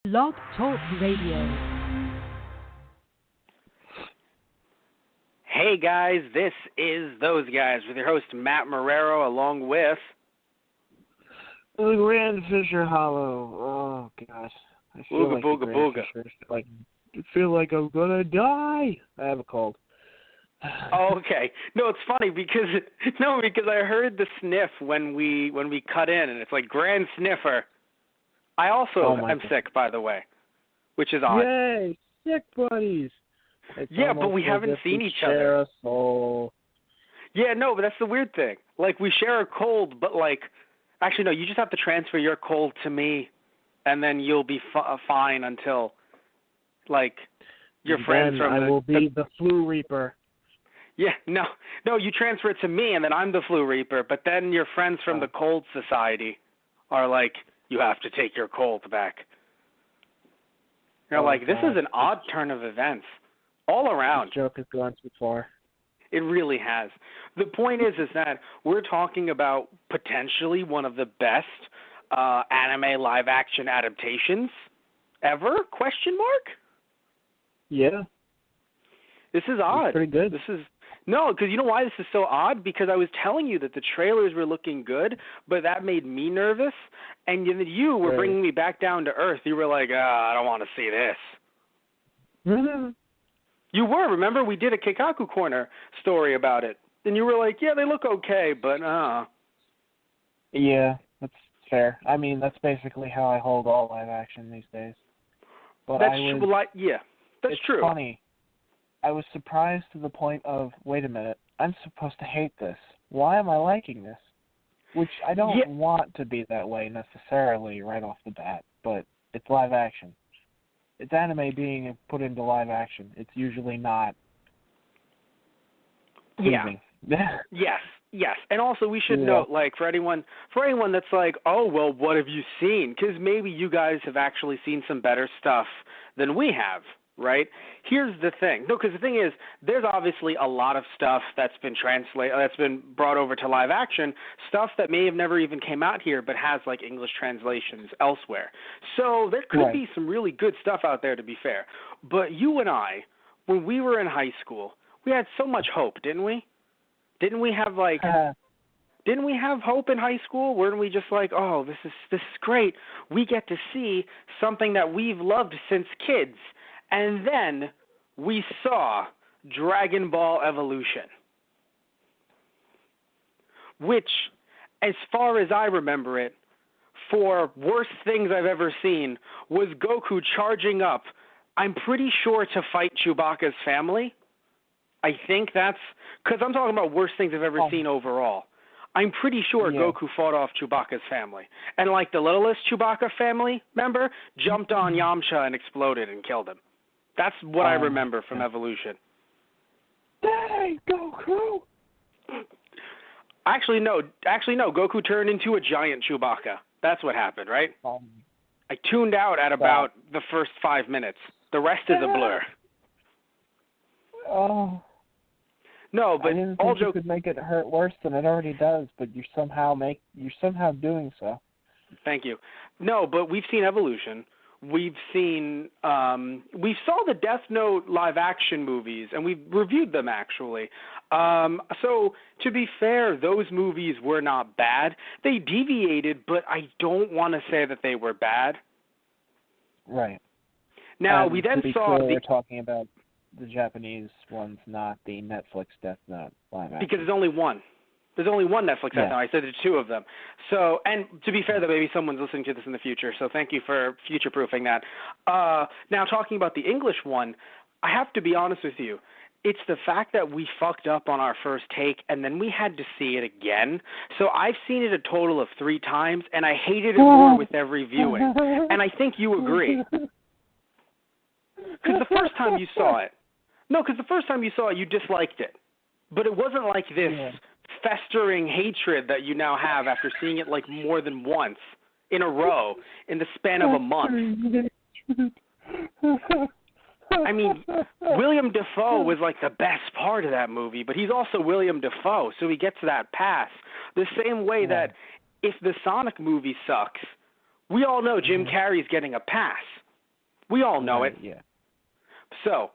Blog Talk Radio. Hey guys, this is Those Guys with your host Matt Marrero along with The Grand Fisher Hollow. Oh gosh, I feel Ooga like Booga the Grand Booga. Fisher. I feel like I'm gonna die. I have a cold. Oh, okay. No, it's funny because I heard the sniff when we cut in, and it's like Grand Sniffer. I also am sick, by the way, which is odd. Yay, sick buddies. It's yeah, but we haven't seen each other. Share a soul. Yeah, no, but that's the weird thing. Like, we share a cold, but actually, no, you just have to transfer your cold to me, and then you'll be fine until, your friends from I will be the Flu Reaper. Yeah, no, you transfer it to me, and then I'm the Flu Reaper, but then your friends from the Cold Society are like, you have to take your cold back. You're like, this is an odd turn of events. All around. This joke has gone too far. It really has. The point is that we're talking about potentially one of the best anime live-action adaptations ever? Question mark? Yeah. This is odd. It's pretty good. No, because you know why this is so odd? Because I was telling you that the trailers were looking good, but that made me nervous, and you were bringing me back down to earth. You were like, I don't want to see this. You were. Remember, we did a Keikaku Corner story about it, and you were like, yeah, they look okay, but Yeah, that's fair. I mean, that's basically how I hold all live action these days. But that's it's true. Funny. I was surprised to the point of, wait a minute, I'm supposed to hate this. Why am I liking this? Which I don't want to be that way necessarily right off the bat, but it's live action. It's anime being put into live action. It's usually not pleasing. Yes. And also we should note, for anyone that's like, oh, well, what have you seen? Because maybe you guys have actually seen some better stuff than we have. Right? Here's the thing. No, because the thing is, there's obviously a lot of stuff that's been brought over to live action, stuff that may have never even came out here, but has English translations elsewhere. So there could be some really good stuff out there, to be fair. But you and I, when we were in high school, we had so much hope, didn't we? Didn't we have Didn't we have hope in high school? Weren't we just like, oh, this is great. We get to see something that we've loved since kids. And then we saw Dragon Ball Evolution, which, as far as I remember it, for worst things I've ever seen, was Goku charging up, I'm pretty sure to fight Chewbacca's family. I think that's, because I'm talking about worst things I've ever seen overall. I'm pretty sure Goku fought off Chewbacca's family. And the littlest Chewbacca family member jumped on Yamcha and exploded and killed him. That's what I remember from Evolution. Dang, Goku! Actually, no. Goku turned into a giant Chewbacca. That's what happened, right? I tuned out at about the first 5 minutes. The rest is a blur. Oh. No, but I didn't think you could make it hurt worse than it already does, but you're somehow doing so. Thank you. No, but we've seen Evolution. We saw the Death Note live action movies, and we've reviewed them actually. So to be fair, those movies were not bad. They deviated, but I don't want to say that they were bad. Right. Now we then saw we're talking about the Japanese ones, not the Netflix Death Note live action. Because there's only one. There's only one Netflix Death Note. I said there's two of them. So, and to be fair, though, maybe someone's listening to this in the future. So thank you for future-proofing that. Now, talking about the English one, I have to be honest with you. It's the fact that we fucked up on our first take, and then we had to see it again. So I've seen it a total of 3 times, and I hated it more with every viewing. And I think you agree. Because the first time you saw it, you disliked it. But it wasn't like this festering hatred that you now have after seeing it more than once in a row in the span of a month. I mean, William Dafoe was the best part of that movie, but he's also William Dafoe, so he gets that pass. The same way that if the Sonic movie sucks, we all know Jim Carrey's getting a pass. We all know it. Yeah. So,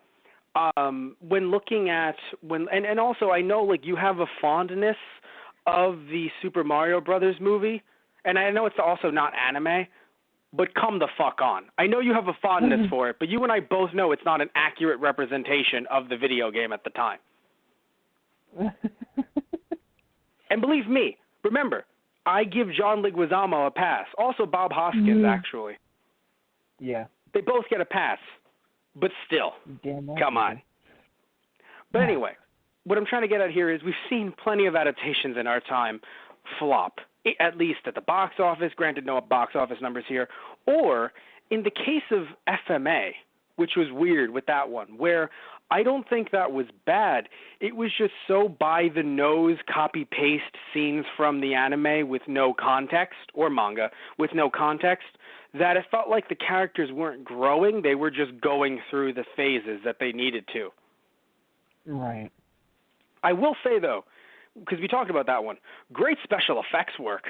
when looking at and also I know like you have a fondness of the Super Mario Brothers movie, and I know it's also not anime, but come the fuck on. I know you have a fondness for it, but you and I both know it's not an accurate representation of the video game at the time. And believe me, remember, I give John Leguizamo a pass. Also Bob Hoskins, actually. Yeah. They both get a pass. But still, come on. But anyway, what I'm trying to get at here is we've seen plenty of adaptations in our time flop, at least at the box office, granted no box office numbers here, or in the case of FMA, which was weird with that one, where I don't think that was bad. It was just so by-the-nose copy-paste scenes from the anime with no context, or manga, with no context, that it felt like the characters weren't growing. They were just going through the phases that they needed to. Right. I will say, though, because we talked about that one, great special effects work.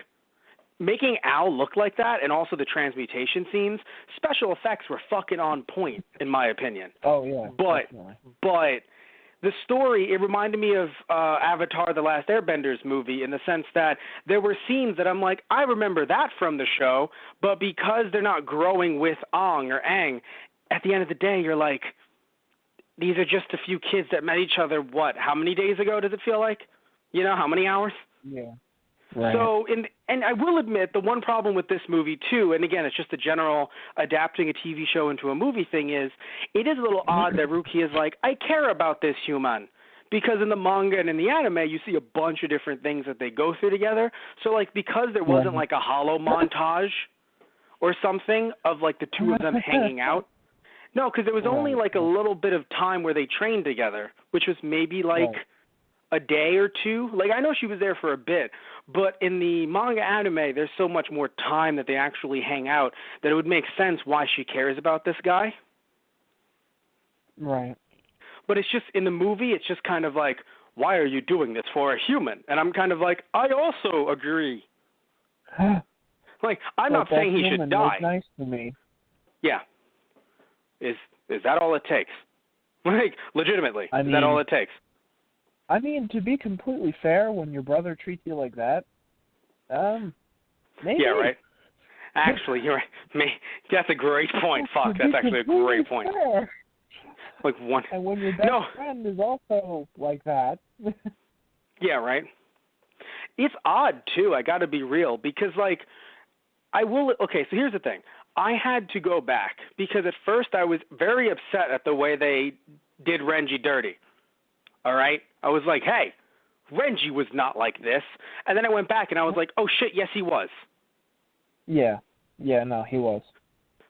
Making Al look like that and also the transmutation scenes, special effects were fucking on point, in my opinion. Oh, yeah. But the story, it reminded me of Avatar The Last Airbenders movie in the sense that there were scenes that I'm like, I remember that from the show, but because they're not growing with Aang or Aang, at the end of the day, you're like, these are just a few kids that met each other, what, how many days ago does it feel like? You know, how many hours? Yeah. Right. So, and I will admit, the one problem with this movie, too, and again, it's just a general adapting a TV show into a movie thing, is it is a little odd that Ruki is like, I care about this human. Because in the manga and in the anime, you see a bunch of different things that they go through together. So, like, because there wasn't, like, a hollow montage or something of, like, the two of them hanging out. No, because there was only, like, a little bit of time where they trained together, which was maybe, like, a day or two. Like, I know she was there for a bit, but in the manga anime, there's so much more time that they actually hang out that it would make sense why she cares about this guy. Right. But it's just, in the movie, it's just kind of like, why are you doing this for a human? And I'm kind of like, I also agree. Like, I'm not saying he should die. Nice to me. Yeah. Is that all it takes? Like, legitimately, is that all it takes? I mean, to be completely fair, when your brother treats you like that, maybe. Yeah, right. Actually, you're right. That's a great point. Fuck, that's actually a great point. Fair. Like one. And when your best friend is also like that. Yeah, right. It's odd too. I got to be real because, like, Okay, so here's the thing. I had to go back because at first I was very upset at the way they did Renji dirty. All right? I was like, hey, Renji was not like this. And then I went back and I was like, oh, shit, yes, he was. Yeah. Yeah, no, he was.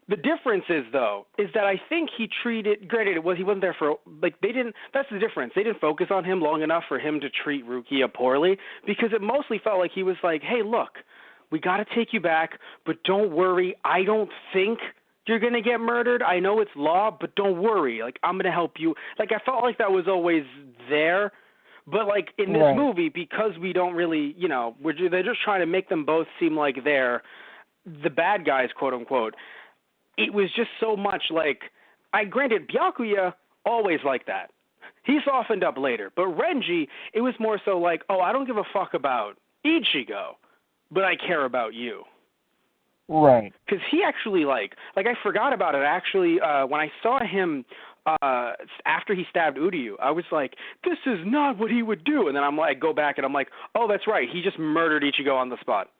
The difference is, though, is that I think he treated, granted, he wasn't there for, like, that's the difference. They didn't focus on him long enough for him to treat Rukia poorly because it mostly felt like he was like, hey, look, we got to take you back, but don't worry. I don't think you're going to get murdered. I know it's law, but don't worry. Like, I'm going to help you. Like, I felt like that was always there. But, like, in this movie, because we don't really, you know, they're just trying to make them both seem like they're the bad guys, quote unquote. It was just so much like, granted, Byakuya always like that. He softened up later. But Renji, it was more so like, oh, I don't give a fuck about Ichigo, but I care about you. Right. Because he actually, like I forgot about it, actually, when I saw him after he stabbed Uryu, I was like, this is not what he would do. And then I go back and I'm like, oh, that's right. He just murdered Ichigo on the spot.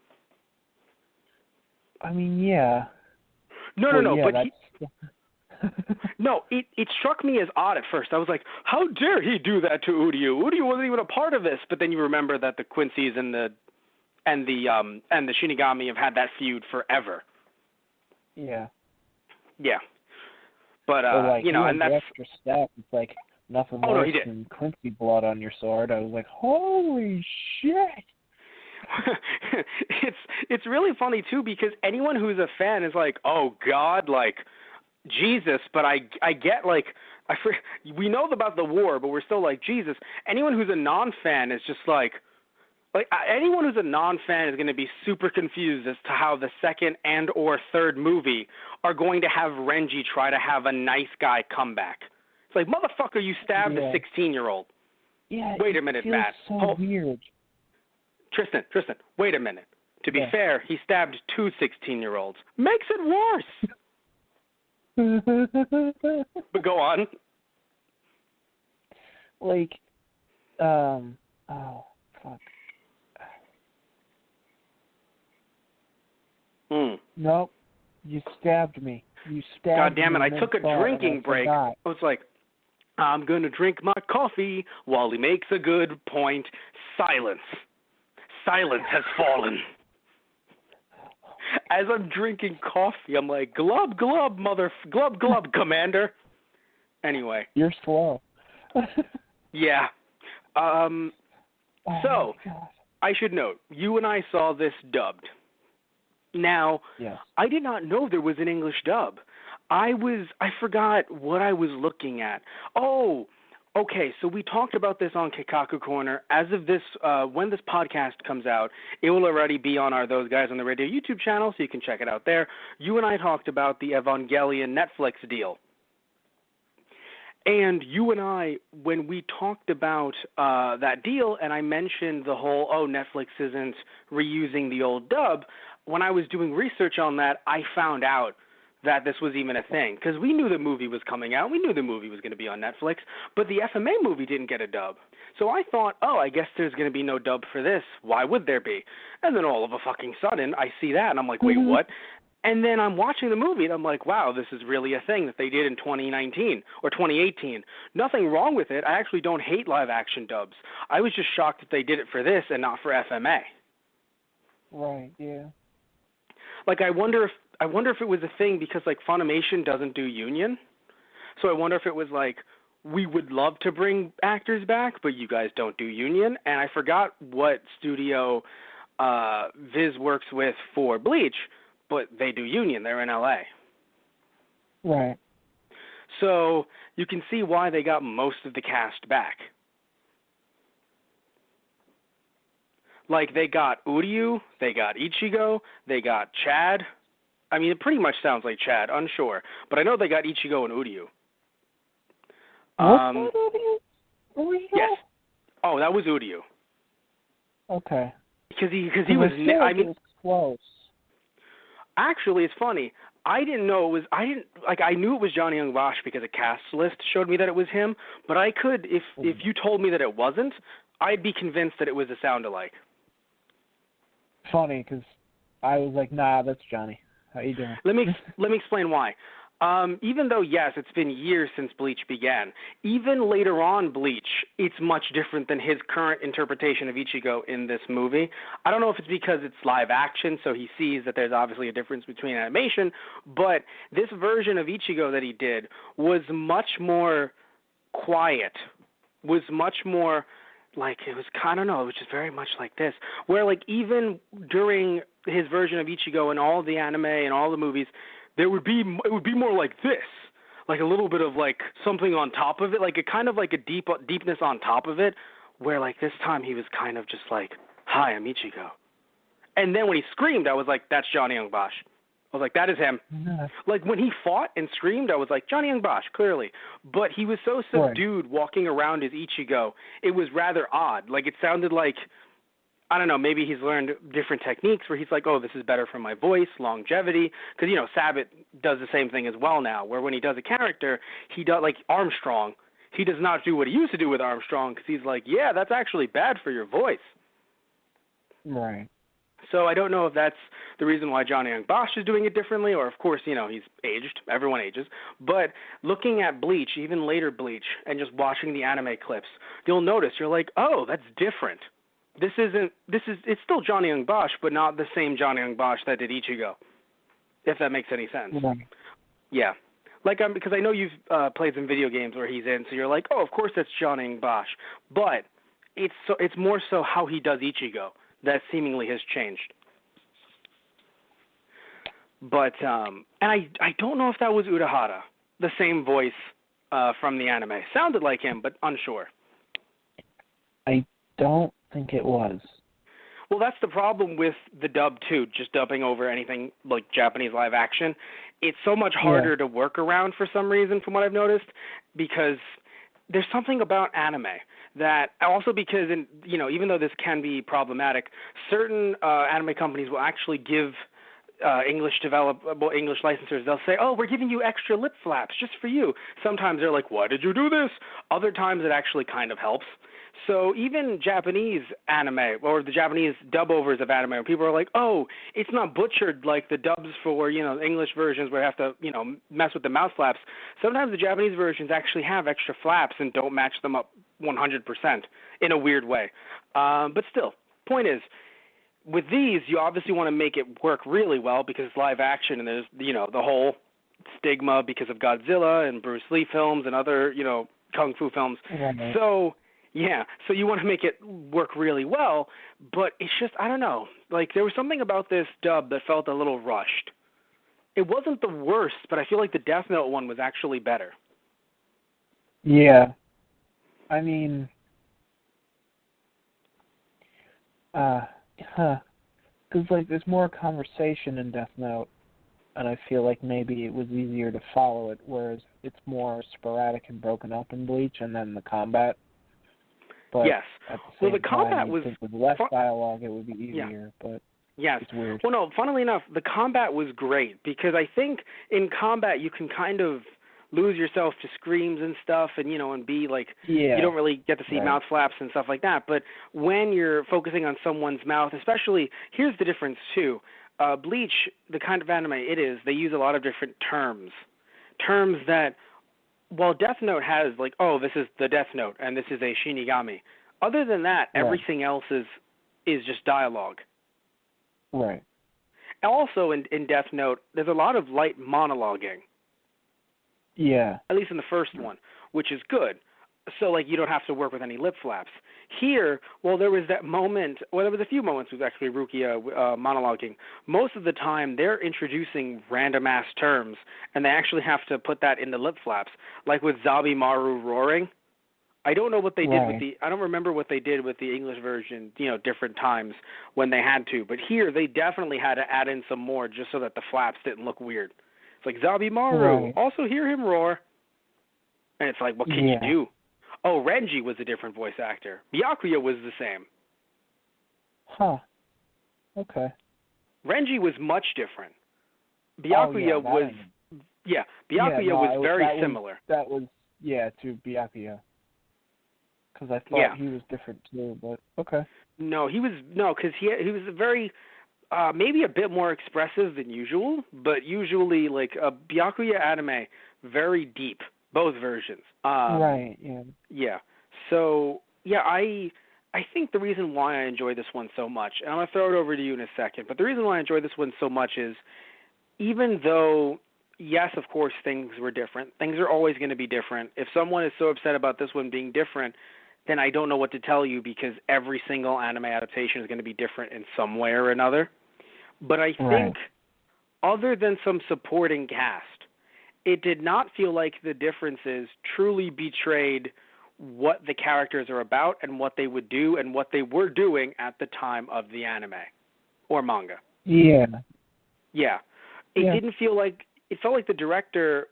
I mean, yeah. No, but no, it struck me as odd at first. I was like, how dare he do that to Uryu? Uryu wasn't even a part of this. But then you remember that the Quincy's and the Shinigami have had that feud forever. Yeah. Yeah. But like, you know, and that's extra step. It's like nothing worse than Quincy blood on your sword. I was like, holy shit. It's really funny too because anyone who's a fan is like, oh God, like Jesus. But I get like we know about the war, but we're still like Jesus. Anyone who's a non-fan is just like, Like, anyone who's a non-fan is going to be super confused as to how the second and or third movie are going to have Renji try to have a nice guy comeback. It's like, motherfucker, you stabbed a 16-year-old. Yeah. Wait a minute, Matt. So weird. Tristan, wait a minute. To be fair, he stabbed 2 16-year-olds. Makes it worse. But go on. Like, oh, fuck. Nope. You stabbed me. God damn it, I took a drinking break. I was like, I'm going to drink my coffee while he makes a good point. Silence. Silence has fallen. As I'm drinking coffee, I'm like, glub, glub, glub, glub, Commander. Anyway. You're slow. Yeah. So, I should note, you and I saw this dubbed. Now, I did not know there was an English dub. I forgot what I was looking at. Oh, okay, so we talked about this on Kikaku Corner. As of this, when this podcast comes out, it will already be on our Those Guys on the Radio YouTube channel, so you can check it out there. You and I talked about the Evangelion Netflix deal. And you and I, when we talked about that deal, and I mentioned the whole, Netflix isn't reusing the old dub, when I was doing research on that, I found out that this was even a thing. Because we knew the movie was coming out. We knew the movie was going to be on Netflix. But the FMA movie didn't get a dub. So I thought, I guess there's going to be no dub for this. Why would there be? And then all of a fucking sudden, I see that, and I'm like, wait, what? And then I'm watching the movie, and I'm like, wow, this is really a thing that they did in 2019 or 2018. Nothing wrong with it. I actually don't hate live-action dubs. I was just shocked that they did it for this and not for FMA. Right, yeah. Like, I wonder if it was a thing because, like, Funimation doesn't do union. So I wonder if it was like, we would love to bring actors back, but you guys don't do union. And I forgot what studio Viz works with for Bleach, but they do union. They're in LA. Right. So you can see why they got most of the cast back. Like, they got Uryu, they got Ichigo, they got Chad. I mean, it pretty much sounds like Chad, unsure. But I know they got Ichigo and Uryu. Uryu? Yes. Oh, that was Uryu. Okay. Because he was. I mean, it was close. Actually, it's funny. I didn't know it was. I knew it was Johnny Young Bosch because a cast list showed me that it was him. But I could, if you told me that it wasn't, I'd be convinced that it was a sound alike. Funny, because I was like, nah, that's Johnny. How you doing? Let me explain why. Even though, yes, it's been years since Bleach began, even later on Bleach, it's much different than his current interpretation of Ichigo in this movie. I don't know if it's because it's live action, so he sees that there's obviously a difference between animation, but this version of Ichigo that he did was much more quiet, was much more like, it was, I don't know, it was just very much like this, where like even during his version of Ichigo and all the anime and all the movies, it would be more like this, like a little bit of like something on top of it, like a kind of like a deepness on top of it, where like this time he was kind of just like, hi, I'm Ichigo. And then when he screamed, I was like, that's Johnny Young Bosch. I was like, that is him. Yeah. Like when he fought and screamed, I was like, Johnny Young Bosch, clearly. But he was so subdued walking around as Ichigo, it was rather odd. Like it sounded like, I don't know, maybe he's learned different techniques where he's like, oh, this is better for my voice, longevity. Because, you know, Sabat does the same thing as well now, where when he does a character, he does, like Armstrong, he does not do what he used to do with Armstrong because he's like, yeah, that's actually bad for your voice. Right. So I don't know if that's the reason why Johnny Young Bosch is doing it differently, or of course, you know, he's aged. Everyone ages. But looking at Bleach, even later Bleach, and just watching the anime clips, you'll notice, you're like, oh, that's different. It's still Johnny Young Bosch, but not the same Johnny Young Bosch that did Ichigo, if that makes any sense. Yeah. Like, because I know you've played some video games where he's in, so you're like, oh, of course that's Johnny Young Bosch. But it's more so how he does Ichigo that seemingly has changed. But, and I don't know if that was Urahara, the same voice from the anime. Sounded like him, but unsure. I don't think it was. Well, that's the problem with the dub too, just dubbing over anything like Japanese live action. It's so much harder to work around for some reason from what I've noticed, because there's something about anime that also, because even though this can be problematic, certain anime companies will actually give English licensors, they'll say, "Oh, we're giving you extra lip flaps just for you." Sometimes they're like, "Why did you do this?" Other times it actually kind of helps. So even Japanese anime, or the Japanese dub-overs of anime, where people are like, "Oh, it's not butchered like the dubs for, English versions where you have to, mess with the mouth flaps." Sometimes the Japanese versions actually have extra flaps and don't match them up 100% in a weird way. But still, point is, with these, you obviously want to make it work really well because it's live action, and there's, the whole stigma because of Godzilla and Bruce Lee films and other, kung fu films. Right. So you want to make it work really well, but it's just, I don't know. Like, there was something about this dub that felt a little rushed. It wasn't the worst, but I feel like the Death Note one was actually better. Yeah. I mean, because there's more conversation in Death Note, and I feel like maybe it was easier to follow it, whereas it's more sporadic and broken up in Bleach, and then the combat. But yes. At the same the combat time, was with less dialogue, it would be easier. But yes. It's weird. Well, no. Funnily enough, the combat was great because I think in combat you can kind of lose yourself to screams and stuff, and and be like, you don't really get to see mouth flaps and stuff like that. But when you're focusing on someone's mouth, especially, here's the difference too. Bleach, the kind of anime it is, they use a lot of different terms that, while Death Note has like, oh, this is the Death Note and this is a Shinigami. Other than that, everything else is just dialogue. Right. Also, in Death Note, there's a lot of light monologuing. Yeah. At least in the first one, which is good. So, you don't have to work with any lip flaps. Here, there was that moment, there was a few moments with actually Rukia monologuing. Most of the time, they're introducing random-ass terms, and they actually have to put that in the lip flaps. Like with Zabimaru roaring. I don't know what they did with I don't remember what they did with the English version, different times when they had to. But here, they definitely had to add in some more just so that the flaps didn't look weird. It's like, Zabimaru, also hear him roar. And it's like, what can you do? Oh, Renji was a different voice actor. Byakuya was the same. Huh. Okay. Renji was much different. Byakuya was very similar. That was to Byakuya. Because I thought he was different too, but okay. No, because he was a very, maybe a bit more expressive than usual, but usually Byakuya anime, very deep. Both versions. Right, yeah. Yeah. So, I think the reason why I enjoy this one so much, and I'm going to throw it over to you in a second, but the reason why I enjoy this one so much is, even though, yes, of course, things were different, things are always going to be different. If someone is so upset about this one being different, then I don't know what to tell you, because every single anime adaptation is going to be different in some way or another. But I think, other than some supporting cast, it did not feel like the differences truly betrayed what the characters are about and what they would do and what they were doing at the time of the anime or manga. Yeah. Yeah. It felt like the director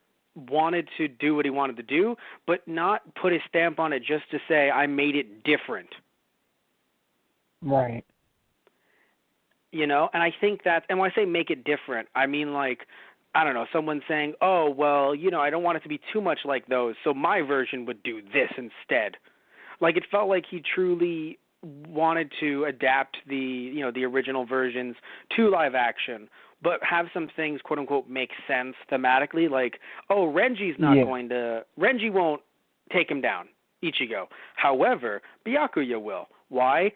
wanted to do what he wanted to do, but not put his stamp on it just to say, I made it different. Right. And I think and when I say make it different, I mean I don't know, someone saying, oh, well, I don't want it to be too much like those, so my version would do this instead. It felt like he truly wanted to adapt the original versions to live action, but have some things, quote unquote, make sense thematically. Renji won't take him down, Ichigo. However, Byakuya will. Why?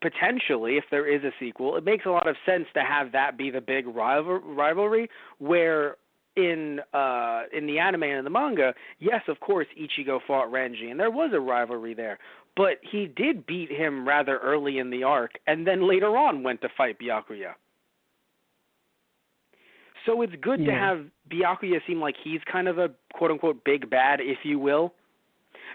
Potentially, if there is a sequel, it makes a lot of sense to have that be the big rivalry, where in the anime and in the manga, yes, of course, Ichigo fought Renji, and there was a rivalry there, but he did beat him rather early in the arc, and then later on went to fight Byakuya. So it's good to have Byakuya seem like he's kind of a quote-unquote big bad, if you will,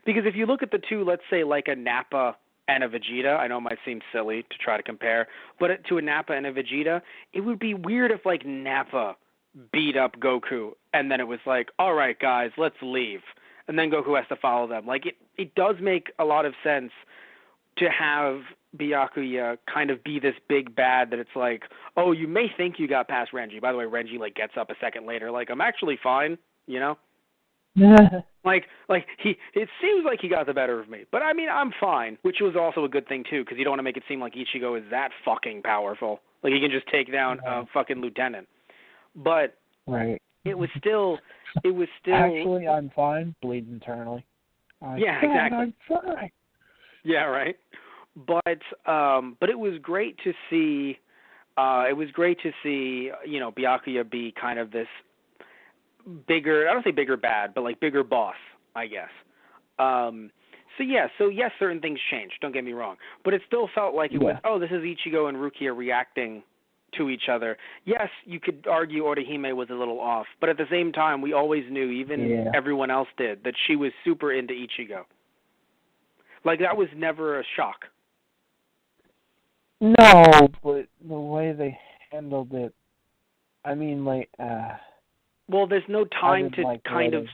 because if you look at the two, let's say like a Nappa and a Vegeta. I know it might seem silly to try to compare, but to a Nappa and a Vegeta, it would be weird if like Nappa beat up Goku and then it was like, all right guys, let's leave, and then Goku has to follow them. Like it does make a lot of sense to have Byakuya kind of be this big bad that it's like, oh, you may think you got past Renji. By the way, Renji like gets up a second later, like, I'm actually fine, you know? like it seems like he got the better of me, but I mean, I'm fine, which was also a good thing too, because you don't want to make it seem like Ichigo is that fucking powerful. Like he can just take down a fucking lieutenant. But right. It was still. Actually, I'm fine. Bleed internally. Exactly. I'm fine. Yeah, right. But it was great to see. You know, Byakuya be kind of this bigger. I don't say bigger bad, but like bigger boss, I guess. So yes, certain things changed. Don't get me wrong, but it still felt like it was. Oh, this is Ichigo and Rukia reacting to each other. Yes, you could argue Orihime was a little off, but at the same time, we always knew, even everyone else did, that she was super into Ichigo. Like, that was never a shock. No, but the way they handled it, I mean, like, well, there's no time to kind of...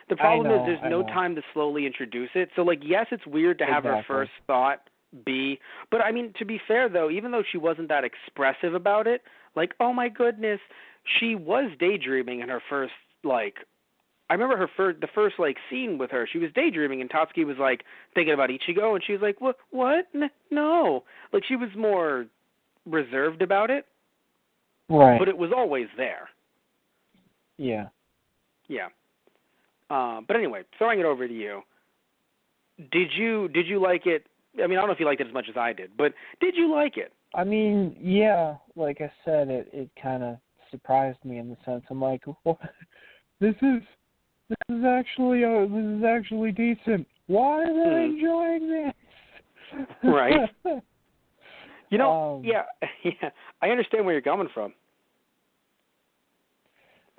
The problem is there's no time to slowly introduce it. So, like, yes, it's weird to have her first thought be... But, I mean, to be fair, though, even though she wasn't that expressive about it, like, oh, my goodness, she was daydreaming in her first, like... I remember the first, like, scene with her. She was daydreaming, and Tatsuki was, like, thinking about Ichigo, and she was like, what? No. Like, she was more reserved about it. Right. But it was always there. Yeah. Yeah. But anyway, throwing it over to you. Did you like it? I mean, I don't know if you liked it as much as I did, but did you like it? I mean, yeah. Like I said, it kind of surprised me in the sense I'm like, well, this is actually decent. Why am I enjoying this? Right. You know, yeah. I understand where you're coming from.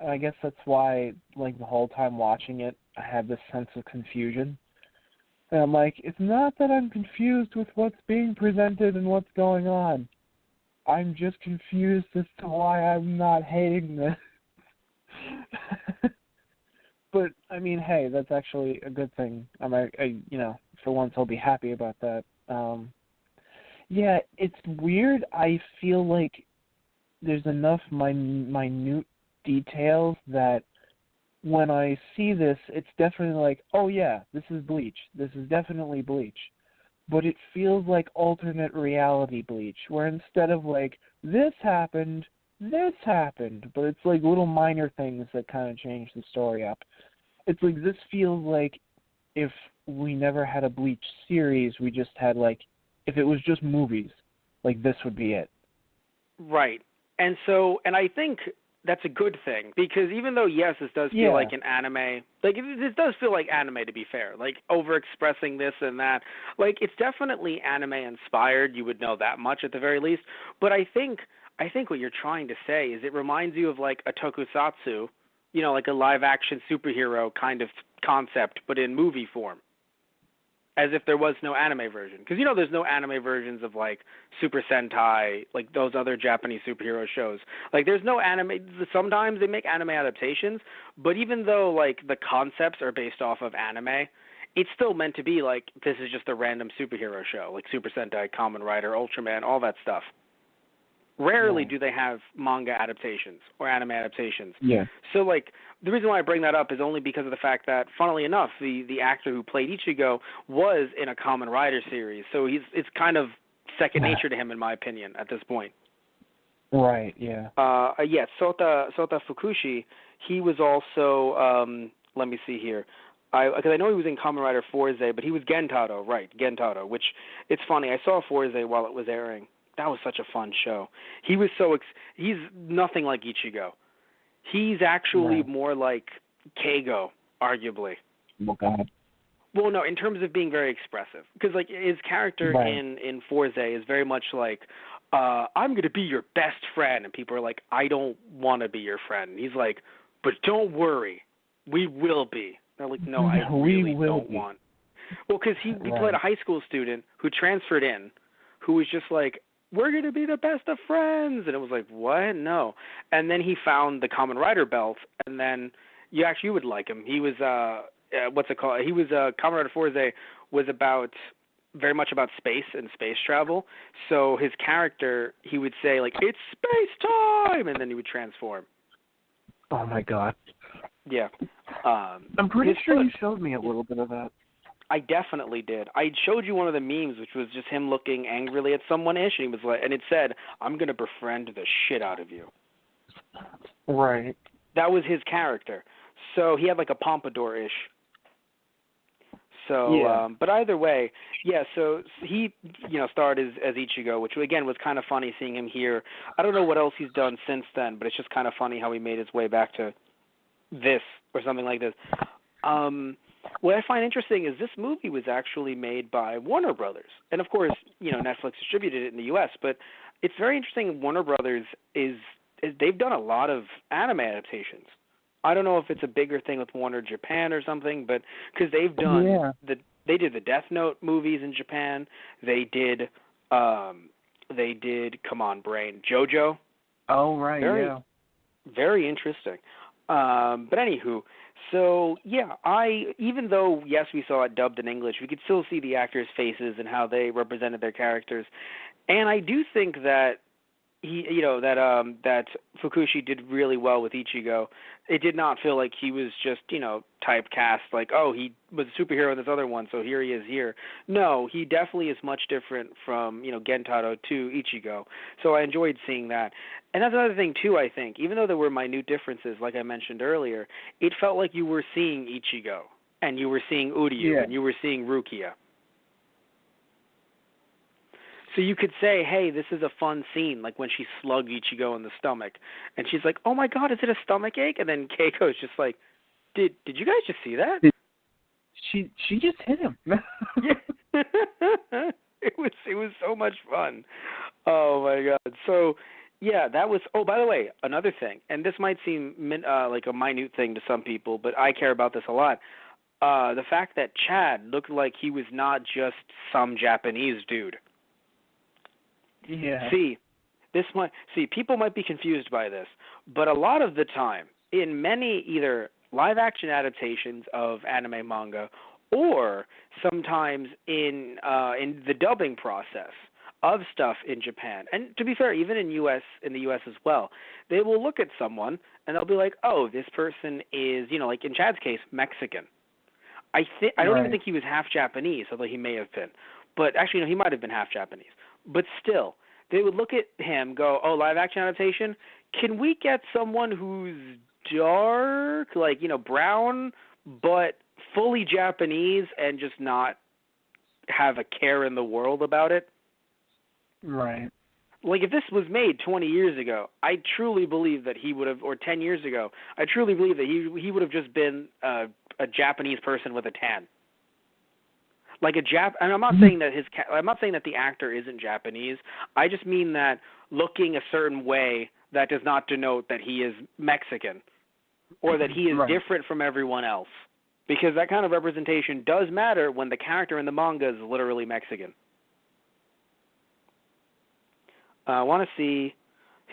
I guess that's why, like, the whole time watching it, I had this sense of confusion. And I'm like, it's not that I'm confused with what's being presented and what's going on. I'm just confused as to why I'm not hating this. But, I mean, hey, that's actually a good thing. I for once I'll be happy about that. Yeah, it's weird. I feel like there's enough minute details that when I see this, it's definitely like, oh yeah, this is Bleach. This is definitely Bleach. But it feels like alternate reality Bleach, where instead of like, this happened, but it's like little minor things that kind of change the story up. It's like, this feels like if we never had a Bleach series, we just had like, if it was just movies, like this would be it. Right. And I think that's a good thing, because even though, yes, this does feel like an anime, like, this does feel like anime, to be fair, like, over-expressing this and that, like, it's definitely anime-inspired, you would know that much at the very least, but I think what you're trying to say is it reminds you of, like, a tokusatsu, you know, like a live-action superhero kind of concept, but in movie form. As if there was no anime version. Because, you know, there's no anime versions of, like, Super Sentai, like those other Japanese superhero shows. Like, there's no anime. Sometimes they make anime adaptations, but even though, like, the concepts are based off of anime, it's still meant to be, like, this is just a random superhero show, like Super Sentai, Kamen Rider, Ultraman, all that stuff. Rarely do they have manga adaptations or anime adaptations. Yeah. So, like, the reason why I bring that up is only because of the fact that, funnily enough, the actor who played Ichigo was in a Kamen Rider series. So it's kind of second nature to him, in my opinion, at this point. Right, yeah. Sota Fukushi, he was also, let me see here. Because I know he was in Kamen Rider Forze, but he was Gentaro, right, Gentaro, which, it's funny, I saw Forze while it was airing. That was such a fun show. He was he's nothing like Ichigo. He's actually more like Keigo, arguably. Oh, God. Well, no, in terms of being very expressive. Because, like, his character in Forze is very much like, I'm going to be your best friend. And people are like, I don't want to be your friend. And he's like, but don't worry, we will be. They're like, no, I really don't want. Well, because he played a high school student who transferred in, who was just like, we're going to be the best of friends. And it was like, what? No. And then he found the Kamen Rider belt, and then you would like him. He was, what's it called? He was, Kamen Rider Forze was very much about space and space travel. So his character, he would say, like, it's space time! And then he would transform. Oh, my God. Yeah. I'm pretty sure you showed me a little bit of that. I definitely did. I showed you one of the memes, which was just him looking angrily at someone-ish, and he was like, and it said, "I'm gonna befriend the shit out of you." Right. That was his character. So he had like a pompadour-ish. So, yeah. But either way, yeah. So he, starred as Ichigo, which again was kind of funny seeing him here. I don't know what else he's done since then, but it's just kind of funny how he made his way back to this or something like this. What I find interesting is this movie was actually made by Warner Brothers. And, of course, Netflix distributed it in the U.S., but it's very interesting. Warner Brothers is they've done a lot of anime adaptations. I don't know if it's a bigger thing with Warner Japan or something, but because they've done they did the Death Note movies in Japan. They did come on, brain, JoJo. Oh, right, Very interesting. But anywho, so yeah, even though yes we saw it dubbed in English, we could still see the actors' faces and how they represented their characters, and I do think that that Fukushi did really well with Ichigo. It did not feel like he was just typecast like, oh, he was a superhero in this other one, so here he is here. No, he definitely is much different from Gentaro to Ichigo. So I enjoyed seeing that. And that's another thing too, I think. Even though there were minute differences, like I mentioned earlier, it felt like you were seeing Ichigo, and you were seeing Uryu, and you were seeing Rukia. So you could say, hey, this is a fun scene, like when she slugged Ichigo in the stomach. And she's like, oh, my God, is it a stomach ache? And then Keiko's just like, did you guys just see that? She just hit him. Yeah. It was so much fun. Oh, my God. So, yeah, that was – oh, by the way, another thing, and this might seem like a minute thing to some people, but I care about this a lot. The fact that Chad looked like he was not just some Japanese dude. Yeah. People might be confused by this, but a lot of the time, in many either live-action adaptations of anime manga, or sometimes in the dubbing process of stuff in Japan, and to be fair, even in the U.S. as well, they will look at someone and they'll be like, "Oh, this person is, like in Chad's case, Mexican." I don't even think he was half Japanese, although he may have been. But actually, no, he might have been half Japanese. But still, they would look at him, go, oh, live-action adaptation? Can we get someone who's dark, like, brown, but fully Japanese and just not have a care in the world about it? Right. Like, if this was made 20 years ago, I truly believe that he would have, or 10 years ago, I truly believe that he would have just been a Japanese person with a tan. Like and I'm not saying that I'm not saying that the actor isn't Japanese. I just mean that looking a certain way that does not denote that he is Mexican or that he is different from everyone else. Because that kind of representation does matter when the character in the manga is literally Mexican. I want to see,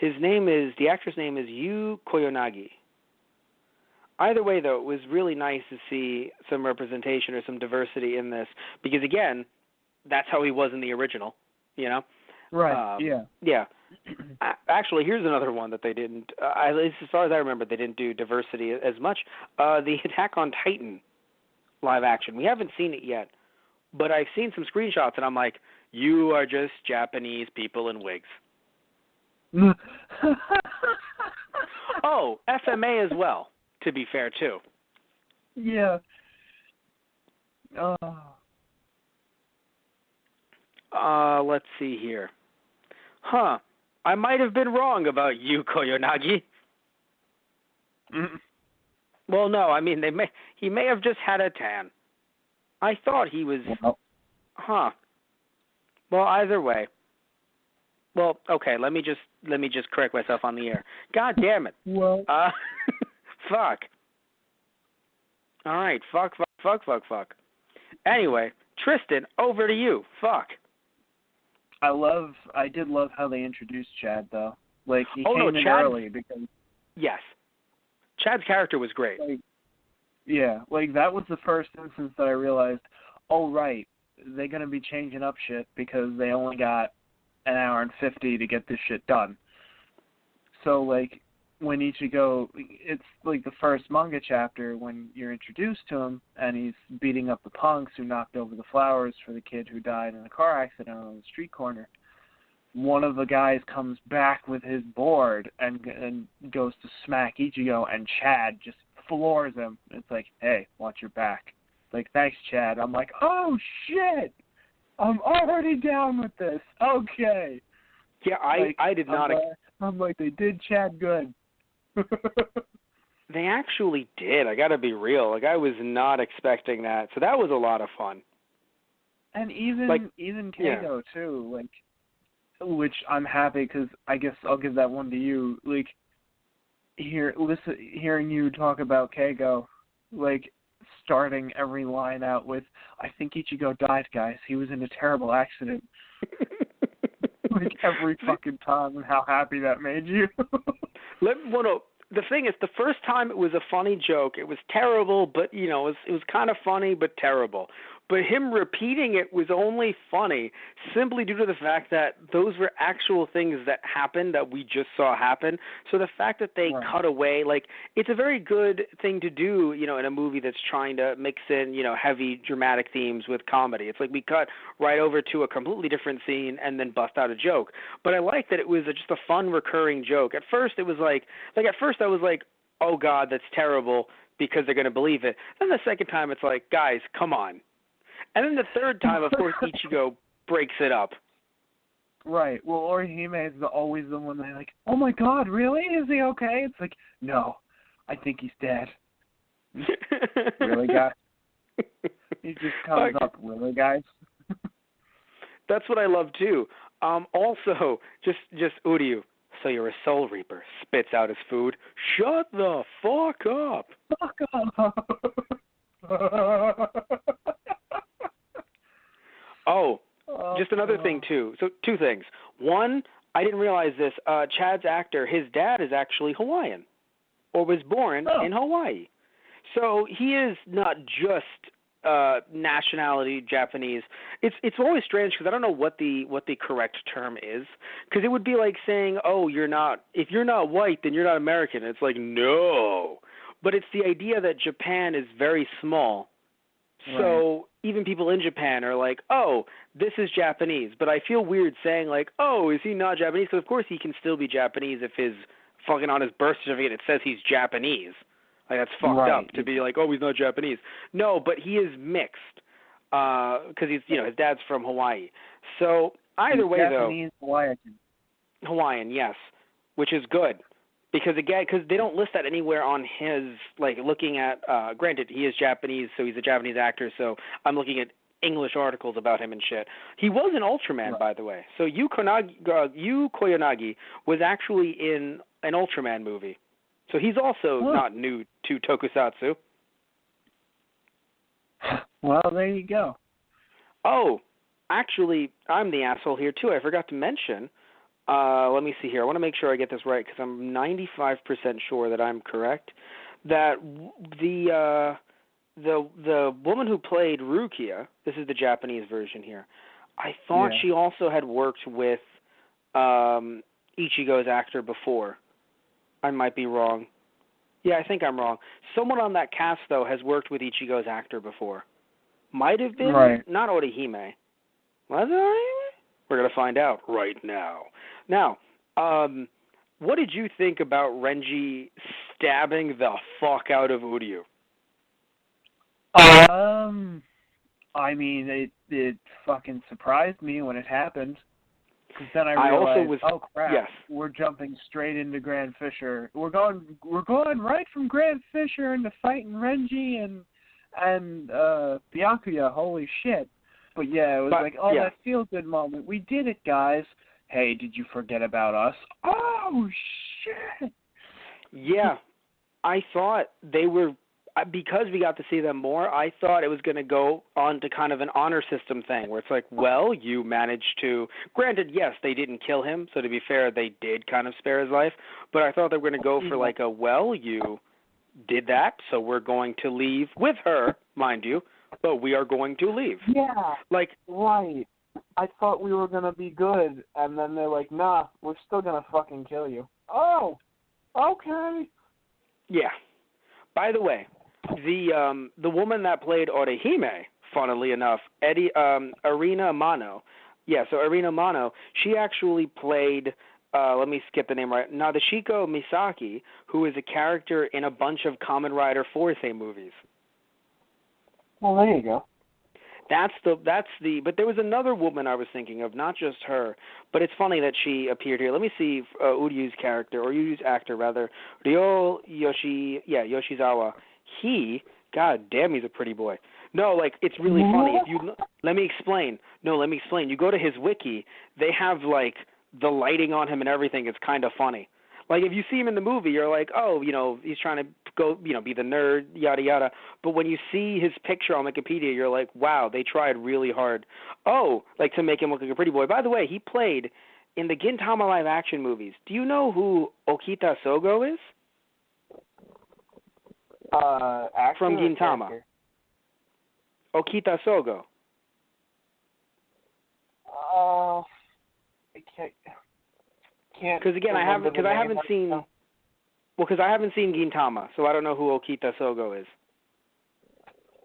the actor's name is Yu Koyonagi. Either way, though, it was really nice to see some representation or some diversity in this because, again, that's how he was in the original, Right, yeah. Yeah. Actually, here's another one that they didn't, at least as far as I remember, they didn't do diversity as much. The Attack on Titan live action. We haven't seen it yet, but I've seen some screenshots, and I'm like, you are just Japanese people in wigs. Oh, FMA as well. To be fair, too. Yeah. Let's see here. Huh. I might have been wrong about Yu Koyonagi. Well, no, I mean, he may have just had a tan. I thought he was... Huh. Well, either way. Well, okay, let me just correct myself on the air. God damn it. Well... Fuck. All right, fuck. Anyway, Tristan, over to you. Fuck. I did love how they introduced Chad, though. Like, he came in Chad, early because... Yes. Chad's character was great. That was the first instance that I realized, oh, right, they're going to be changing up shit because they only got an hour and 50 to get this shit done. So, like, when Ichigo, it's like the first manga chapter when you're introduced to him and he's beating up the punks who knocked over the flowers for the kid who died in a car accident on the street corner. One of the guys comes back with his board and goes to smack Ichigo, and Chad just floors him. It's like, hey, watch your back. Like, thanks, Chad. I'm like, oh, shit! I'm already down with this. Okay. Yeah, I did not... I'm like, they did Chad good. They actually did. I got to be real. Like, I was not expecting that. So that was a lot of fun. And even Kato, too, like, which I'm happy because I guess I'll give that one to you. Like, hearing you talk about Kago, like, starting every line out with, I think Ichigo died, guys. He was in a terrible accident. Like, every fucking time, and how happy that made you. The thing is, the first time it was a funny joke. It was terrible, but, you know, it was kind of funny, but terrible. But him repeating it was only funny simply due to the fact that those were actual things that happened that we just saw happen. So the fact that they cut away, like, it's a very good thing to do, you know, in a movie that's trying to mix in, you know, heavy dramatic themes with comedy. It's like we cut right over to a completely different scene and then bust out a joke. But I like that it was just a fun recurring joke. At first it was like at first I was like, oh God, that's terrible because they're going to believe it. Then the second time it's like, guys, come on. And then the third time, of course, Ichigo breaks it up. Right. Well, Orihime is always the one that's like, oh my God, really? Is he okay? It's like, no, I think he's dead. Really, guys? He just comes up, really, guys? That's what I love, too. Also, just Uryu, so you're a soul reaper, spits out his food. Shut the fuck up. Fuck up. Just another thing, too. So, two things. One, I didn't realize this. Chad's actor, his dad is actually Hawaiian, or was born in Hawaii. So he is not just nationality Japanese. It's always strange because I don't know what the correct term is. Because it would be like saying, oh, if you're not white, then you're not American. It's like, no. But it's the idea that Japan is very small. So even people in Japan are like, oh, this is Japanese. But I feel weird saying like, oh, is he not Japanese? So of course he can still be Japanese if his fucking on his birth certificate it says he's Japanese. Like that's fucked up to be like, oh, he's not Japanese. No, but he is mixed because he's his dad's from Hawaii. So either way Japanese, though, Hawaiian, yes, which is good. Because they don't list that anywhere on his, like, looking at, granted, he is Japanese, so he's a Japanese actor, so I'm looking at English articles about him and shit. He was an Ultraman, by the way. So Yu Koyanagi was actually in an Ultraman movie. So he's also not new to tokusatsu. Well, there you go. Oh, actually, I'm the asshole here, too. I forgot to mention... let me see here. I want to make sure I get this right because I'm 95% sure that I'm correct. That the woman who played Rukia, this is the Japanese version here. I thought she also had worked with Ichigo's actor before. I might be wrong. Yeah, I think I'm wrong. Someone on that cast though has worked with Ichigo's actor before. Might have been not Orihime. Was it Orihime? We're going to find out right now. Now, what did you think about Renji stabbing the fuck out of Uryu? I mean, it fucking surprised me when it happened. Because then I realized, oh crap, we're jumping straight into Grand Fisher. We're going right from Grand Fisher into fighting Renji and Byakuya. Holy shit. But yeah, it was that feel-good moment. We did it, guys. Hey, did you forget about us? Oh, shit! Yeah, I thought they were... because we got to see them more, I thought it was going to go on to kind of an honor system thing where it's like, well, you managed to. Granted, yes, they didn't kill him, so to be fair, they did kind of spare his life. But I thought they were going to go for like a, well, you did that, so we're going to leave with her, mind you, but we are going to leave. Yeah. Like, right. I thought we were going to be good, and then they're like, nah, we're still going to fucking kill you. Oh, okay. Yeah. By the way, the woman that played Orihime, funnily enough, Arina Mano. Yeah, so Arina Mano, she actually played, let me skip the name right, Nadeshiko Misaki, who is a character in a bunch of Kamen Rider Force movies. Well, there you go. But there was another woman I was thinking of, not just her, but it's funny that she appeared here. Let me see Uryu's character, or Uryu's actor rather, Ryo Yoshizawa. God damn, he's a pretty boy. No, like, it's really funny. Let me explain. You go to his wiki, they have, like, the lighting on him and everything. It's kind of funny. Like, if you see him in the movie, you're like, oh, he's trying to go, be the nerd, yada, yada. But when you see his picture on Wikipedia, you're like, wow, they tried really hard. Oh, like, to make him look like a pretty boy. By the way, he played in the Gintama live-action movies. Do you know who Okita Sogo is? Actor from Gintama. Character? Okita Sogo. I can't. Because again, I haven't seen Gintama, so I don't know who Okita Sogo is.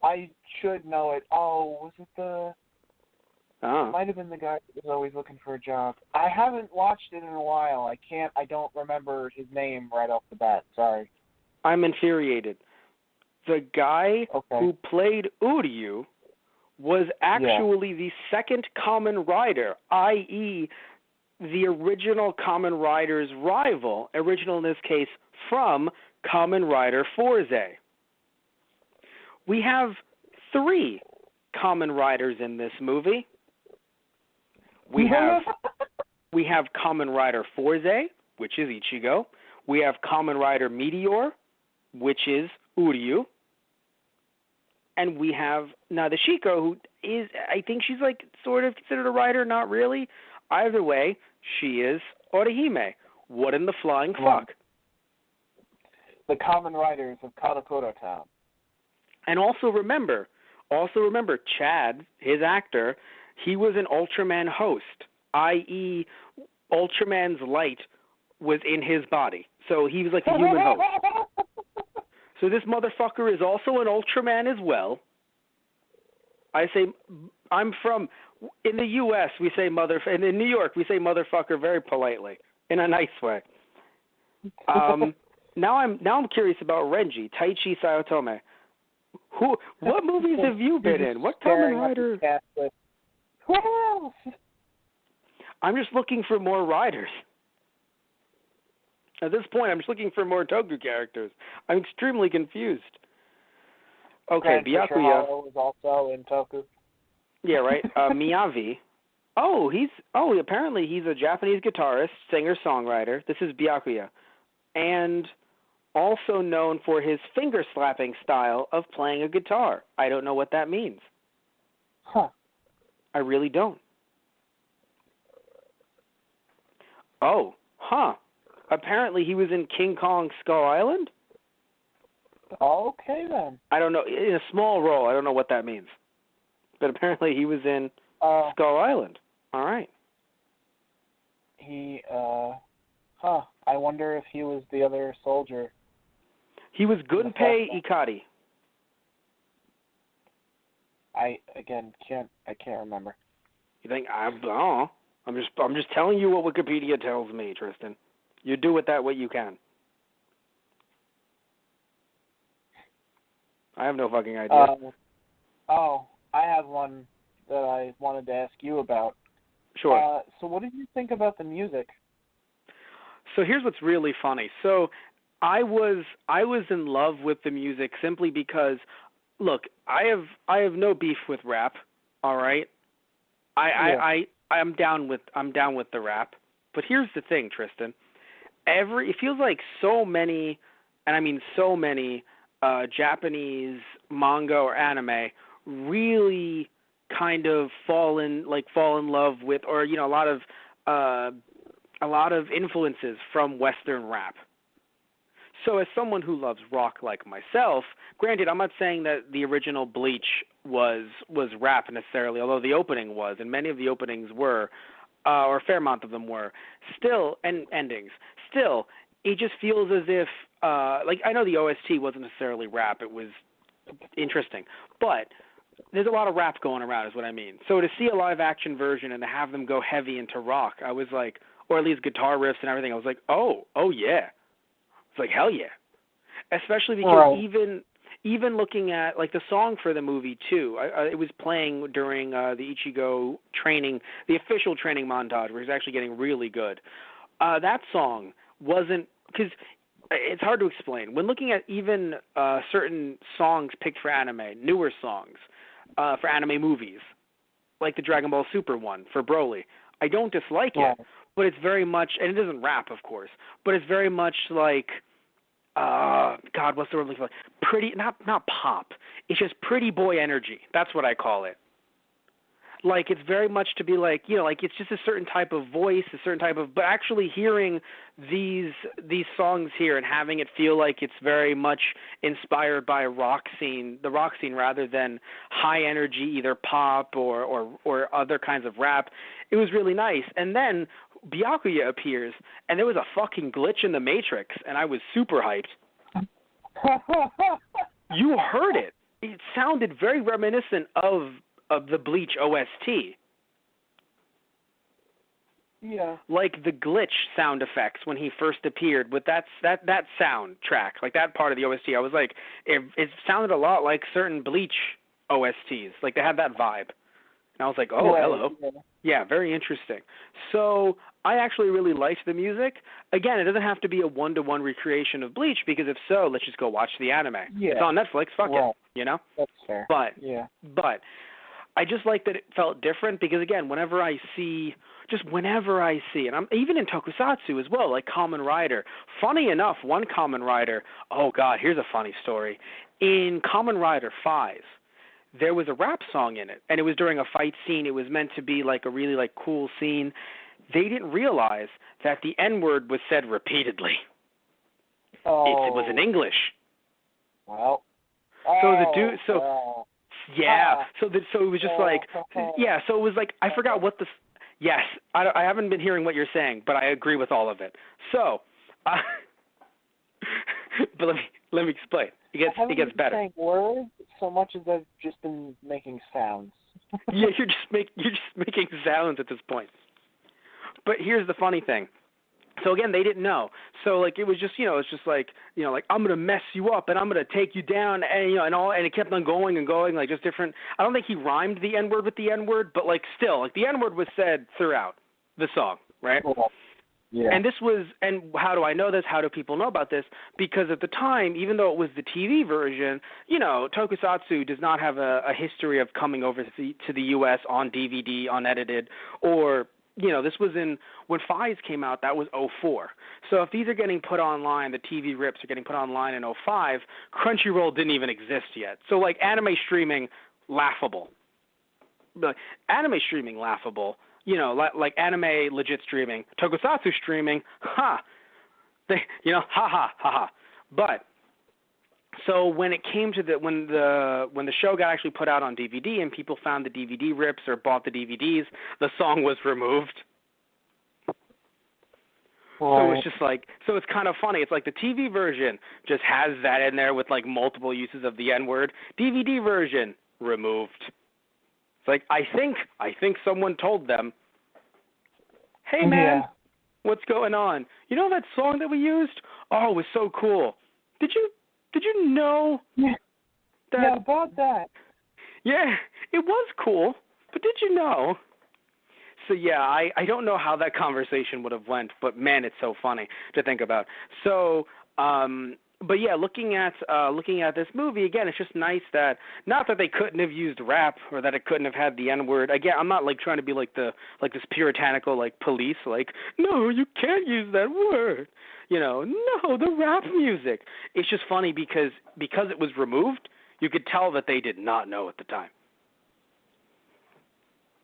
I should know it. Oh, was it the? Oh. It might have been the guy that was always looking for a job. I haven't watched it in a while. I don't remember his name right off the bat. Sorry. I'm infuriated. The guy who played Uryu was actually the second Kamen Rider, i.e., the original Kamen Rider's rival, original in this case from Kamen Rider Forze. We have 3 Kamen Riders in this movie. We have Kamen Rider Forze, which is Ichigo. We have Kamen Rider Meteor, which is Uryu. And we have Nadeshiko, who is, I think she's like sort of considered a rider, not really. Either way, she is Orihime. What in the flying fuck? The Kamen Riders of Karakura Town. And also remember, Chad, his actor, he was an Ultraman host, i.e., Ultraman's light was in his body. So he was like a human host. So this motherfucker is also an Ultraman as well. I say, in the U.S. we say and in New York we say motherfucker very politely, in a nice way. Now I'm curious about Renji, Taichi Sayotome. What movies have you been in? What Kamen Rider? I'm just looking for more riders. At this point, I'm just looking for more Toku characters. I'm extremely confused. Okay, Byakuya was also in Toku. Yeah, right. Miyavi. Apparently he's a Japanese guitarist, singer, songwriter. This is Byakuya, and also known for his finger slapping style of playing a guitar. I don't know what that means. Huh. I really don't. Oh, huh. Apparently he was in King Kong Skull Island? Okay, then. I don't know. In a small role. I don't know what that means. But apparently he was in Skull Island. All right. I wonder if he was the other soldier. He was Gunpei Ikari. I can't remember. You think I don't know. I'm just telling you what Wikipedia tells me, Tristan. You do with that what you can. I have no fucking idea. I have one that I wanted to ask you about. Sure. So what did you think about the music? So here's what's really funny. So I was in love with the music simply because, look, I have no beef with rap. All right. I'm down with the rap. But here's the thing, Tristan. It feels like so many, and I mean so many, Japanese manga or anime really kind of fall in love with, or a lot of influences from Western rap. So as someone who loves rock like myself, granted, I'm not saying that the original Bleach was rap necessarily, although the opening was, and many of the openings were, or a fair amount of them were, still, and endings, still, it just feels as if, I know the OST wasn't necessarily rap, it was interesting, but there's a lot of rap going around is what I mean. So to see a live action version and to have them go heavy into rock, I was like, or at least guitar riffs and everything, I was like, oh yeah. It's like, hell yeah. Especially because even looking at, like, the song for the movie, too, it was playing during the Ichigo training, the official training montage, where he's actually getting really good. That song wasn't, because it's hard to explain. When looking at even certain songs picked for anime, newer songs for anime movies, like the Dragon Ball Super one for Broly, I don't dislike it, but it's very much, and it doesn't rap, of course, but it's very much like, God, what's the word I'm looking for? Pretty, not pop. It's just pretty boy energy. That's what I call it. Like, it's very much to be like, like it's just a certain type of voice, a certain type of, but actually hearing these songs here and having it feel like it's very much inspired by the rock scene rather than high energy, either pop or other kinds of rap, it was really nice. And then Byakuya appears, and there was a fucking glitch in the Matrix, and I was super hyped. You heard it. It sounded very reminiscent of the Bleach OST. Yeah. Like the glitch sound effects when he first appeared with that soundtrack, like that part of the OST. I was like, it sounded a lot like certain Bleach OSTs. Like they had that vibe. And I was like, oh, hello. Yeah, very interesting. So I actually really liked the music. Again, it doesn't have to be a one-to-one recreation of Bleach, because if so, let's just go watch the anime. Yeah. It's on Netflix. Fuck it. That's fair. But I just like that it felt different, because, again, whenever I see, and I'm even in tokusatsu as well, like Kamen Rider. Funny enough, one Kamen Rider, oh, God, here's a funny story. In Kamen Rider 5, there was a rap song in it, and it was during a fight scene. It was meant to be like a really like cool scene. They didn't realize that the N-word was said repeatedly. Oh. It was in English. Well. So it was just like, so it was like, I forgot what yes, I haven't been hearing what you're saying, but I agree with all of it. So, but let me explain. It gets better. Saying words so much as I've just been making sounds. Yeah, you're just making sounds at this point. But here's the funny thing. So again, they didn't know. So like it was just, it's just like, like I'm gonna mess you up and I'm gonna take you down, and and it kept on going and going, like just different. I don't think he rhymed the N-word with the N-word, but like still, like the N-word was said throughout the song, right? Yeah. And how do I know this? How do people know about this? Because at the time, even though it was the TV version, tokusatsu does not have a history of coming over to the U.S. on DVD, unedited, or, this was when Fies came out, that was 2004. So if these are getting put online, the TV rips are getting put online in 2005, Crunchyroll didn't even exist yet. So, like, anime streaming, laughable. Anime streaming, laughable. Like anime legit streaming, tokusatsu streaming, ha, ha. But so when it came to when the show got actually put out on DVD and people found the DVD rips or bought the DVDs, the song was removed. Right. So it's just like, it's kind of funny. It's like the TV version just has that in there with like multiple uses of the N-word. DVD version removed. It's like I think someone told them, hey man, what's going on? You know that song that we used? Oh, it was so cool. Did you know that? Yeah, about that. Yeah, it was cool, but did you know? So yeah, I don't know how that conversation would have went, but man, it's so funny to think about. So but yeah, looking at this movie again, it's just nice that not that they couldn't have used rap or that it couldn't have had the N word. Again, I'm not like trying to be like this puritanical like police, like no, you can't use that word. No, the rap music. It's just funny because it was removed, you could tell that they did not know at the time.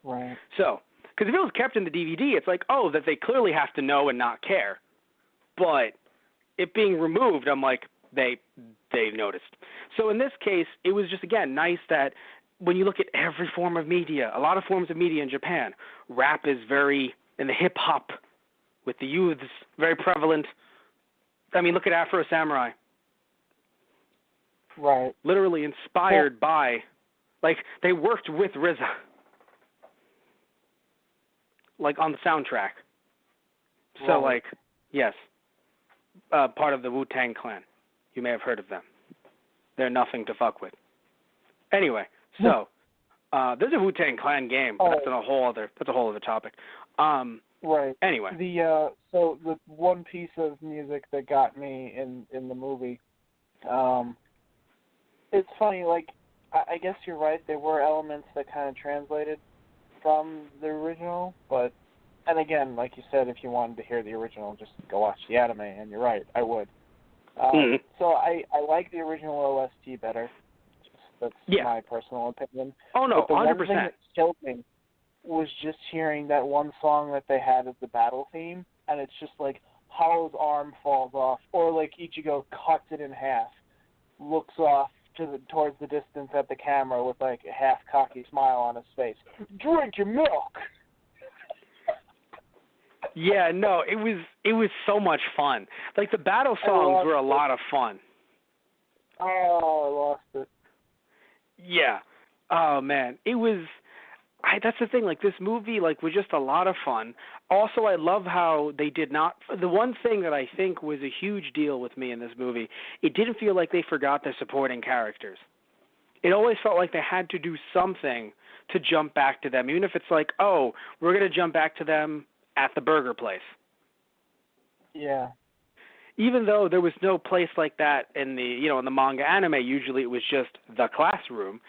Right. So, because if it was kept in the DVD, it's like, oh, that they clearly have to know and not care. But it being removed, I'm like, they noticed. So in this case, it was just, again, nice that when you look at every form of media, a lot of forms of media in Japan, rap is very, in the hip-hop, with the youths, very prevalent. I mean, look at Afro Samurai. Right. Literally inspired by, like, they worked with RZA, like, on the soundtrack. So, like, yes. Part of the Wu-Tang Clan. You may have heard of them. They're nothing to fuck with. Anyway, so there's a Wu-Tang Clan game, but that's a whole other topic. Right. Anyway, so the one piece of music that got me in the movie, it's funny. Like, I guess you're right. There were elements that kind of translated from the original, but. And again, like you said, if you wanted to hear the original, just go watch the anime, and you're right, I would. So I like the original OST better. That's my personal opinion. Oh, no, but the 100%. one thing that killed me was just hearing that one song that they had as the battle theme, and it's just like Hollow's arm falls off, or like Ichigo cuts it in half, looks off towards the distance at the camera with like a half-cocky smile on his face. Drink your milk! Yeah, no, it was so much fun. Like, the battle songs were a lot of fun. Oh, I lost it. Yeah. Oh, man. It was... that's the thing. Like, this movie, like, was just a lot of fun. Also, I love how they did not... The one thing that I think was a huge deal with me in this movie, it didn't feel like they forgot their supporting characters. It always felt like they had to do something to jump back to them, even if it's like, oh, we're going to jump back to them at the burger place. Yeah. Even though there was no place like that in the, in the manga anime, usually it was just the classroom.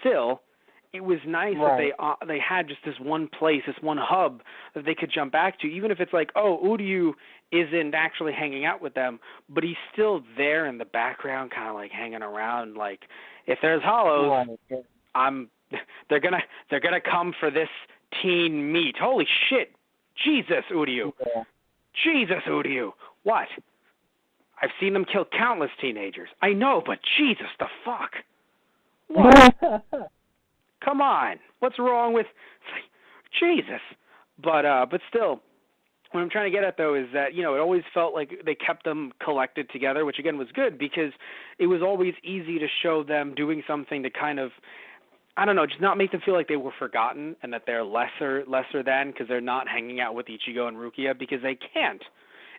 Still, it was nice that they had just this one place, this one hub that they could jump back to, even if it's like, oh, Uryu isn't actually hanging out with them, but he's still there in the background, kind of like hanging around. Like, if there's hollows, they're gonna come for this teen meat. Holy shit. Jesus, Uryu. Yeah. Jesus, Uryu. What? I've seen them kill countless teenagers. I know, but Jesus, the fuck? What? Come on. What's wrong with... Jesus. But still, what I'm trying to get at, though, is that, it always felt like they kept them collected together, which, again, was good, because it was always easy to show them doing something to kind of... I don't know, just not make them feel like they were forgotten and that they're lesser than because they're not hanging out with Ichigo and Rukia, because they can't.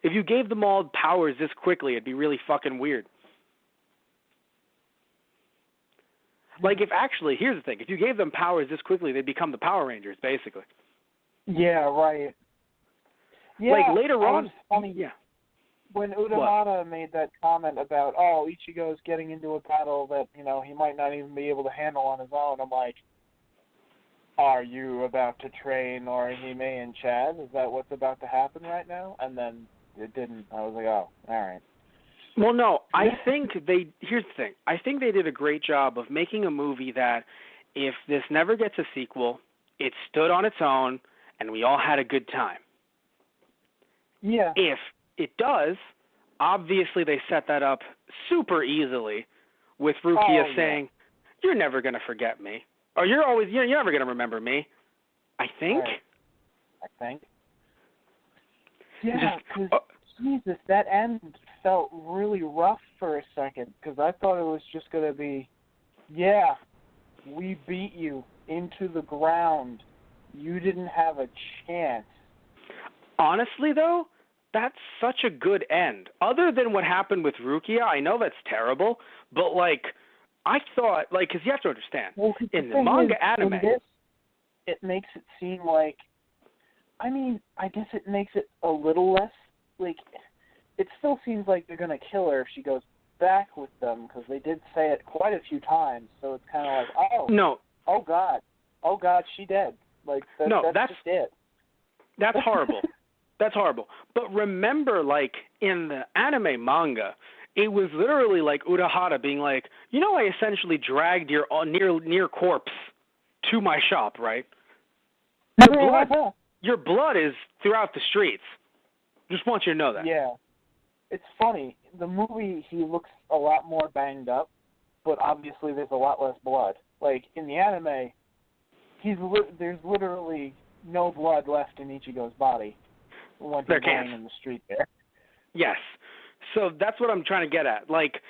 If you gave them all powers this quickly, it'd be really fucking weird. Like, here's the thing, if you gave them powers this quickly, they'd become the Power Rangers, basically. Yeah, right. Yeah, like, later on, funny. Yeah. When Udamata made that comment about, Ichigo's getting into a battle that, he might not even be able to handle on his own, I'm like, are you about to train Orihime and Chaz? Is that what's about to happen right now? And then it didn't. I was like, oh, all right. Well, no, I think here's the thing. I think they did a great job of making a movie that if this never gets a sequel, it stood on its own and we all had a good time. Yeah. If it does, obviously they set that up super easily with Rukia saying, you're never going to forget me. Or you're never going to remember me. I think. Right. I think. Yeah, because, Jesus, that end felt really rough for a second, because I thought it was just going to be, we beat you into the ground. You didn't have a chance. Honestly, though, that's such a good end. Other than what happened with Rukia, I know that's terrible, but, I thought, because you have to understand, in the manga anime... it makes it seem like, I guess it makes it a little less, it still seems like they're going to kill her if she goes back with them because they did say it quite a few times. So it's kind of like, No. oh God, she dead. Like that's just it. That's horrible. That's horrible. But remember, like in the anime manga, it was literally like Urahara being like, I essentially dragged your near corpse to my shop, right? Your blood is throughout the streets. Just want you to know that. Yeah. It's funny. The movie, he looks a lot more banged up, but obviously there's a lot less blood. Like, in the anime, there's literally no blood left in Ichigo's body when he's lying in the street there. Yes. So that's what I'm trying to get at. Like,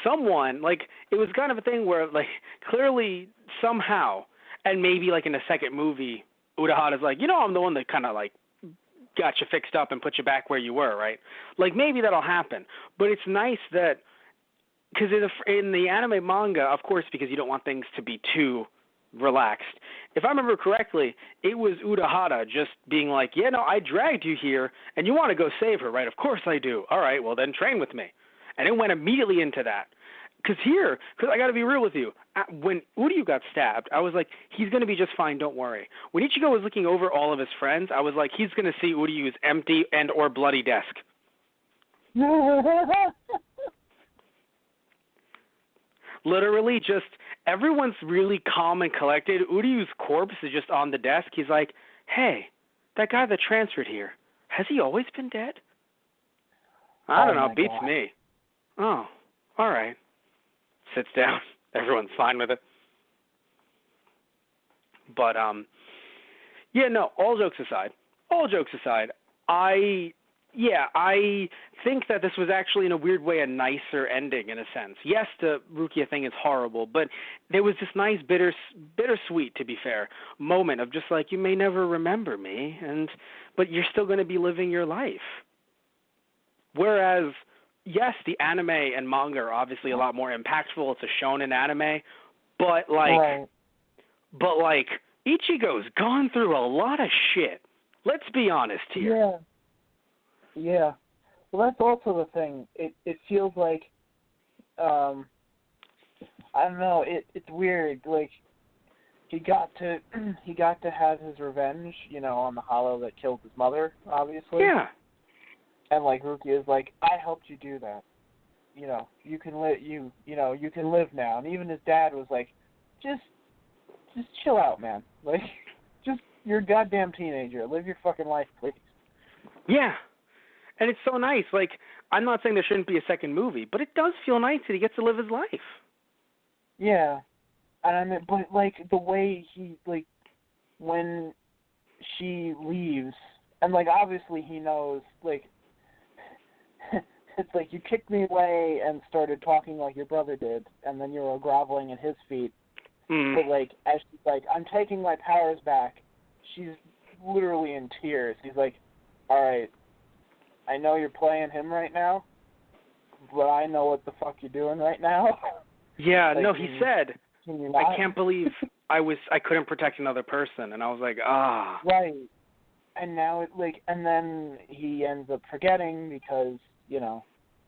someone, like, it was kind of a thing where, like, clearly, somehow, and maybe, like, in the second movie, Urahara's like, I'm the one that kind of, like, got you fixed up and put you back where you were, right? Like, maybe that'll happen. But it's nice that, because in the anime manga, of course, because you don't want things to be too relaxed, if I remember correctly, it was Urahara just being like, I dragged you here, and you want to go save her, right? Of course I do. All right, well, then train with me. And it went immediately into that. Because I got to be real with you, when Uryu got stabbed, I was like, he's going to be just fine, don't worry. When Ichigo was looking over all of his friends, I was like, he's going to see Uryu's empty and or bloody desk. Literally just, everyone's really calm and collected. Uryu's corpse is just on the desk. He's like, hey, that guy that transferred here, has he always been dead? I don't know, beats me. Oh, all right. Sits down. Everyone's fine with it. But, all jokes aside, I think that this was actually, in a weird way, a nicer ending, in a sense. Yes, the Rukia thing is horrible, but there was this nice, bittersweet, to be fair, moment of just like, you may never remember me, but you're still going to be living your life. Whereas, yes, the anime and manga are obviously a lot more impactful. It's a shonen anime, but Ichigo's gone through a lot of shit. Let's be honest here. Yeah. Well, that's also the thing. It feels like, I don't know. It's weird. Like, he got to have his revenge, on the hollow that killed his mother, obviously. Yeah. And like Rukia is like, I helped you do that. You can live. You can live now. And even his dad was like, just chill out, man. Like, you're a goddamn teenager. Live your fucking life, please. Yeah. And it's so nice. Like, I'm not saying there shouldn't be a second movie, but it does feel nice that he gets to live his life. Yeah. And I mean, but like the way he, like, when she leaves, and like obviously he knows, like, it's like you kicked me away and started talking like your brother did, and then you were groveling at his feet. Mm. But like, as she's like, I'm taking my powers back, she's literally in tears. He's like, all right, I know you're playing him right now, but I know what the fuck you're doing right now. Yeah, like, no, he said, I can't believe I couldn't protect another person, and I was like, ah. Right. And now and then he ends up forgetting because,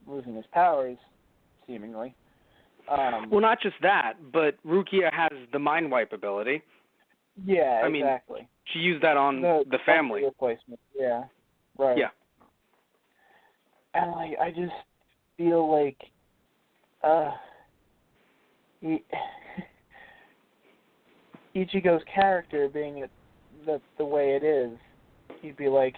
losing his powers, seemingly. Well, not just that, but Rukia has the mind wipe ability. Yeah, I mean, exactly. She used that on the family. Replacement. Yeah, right. Yeah. And like, I just feel like, Ichigo's character being the way it is, he'd be like,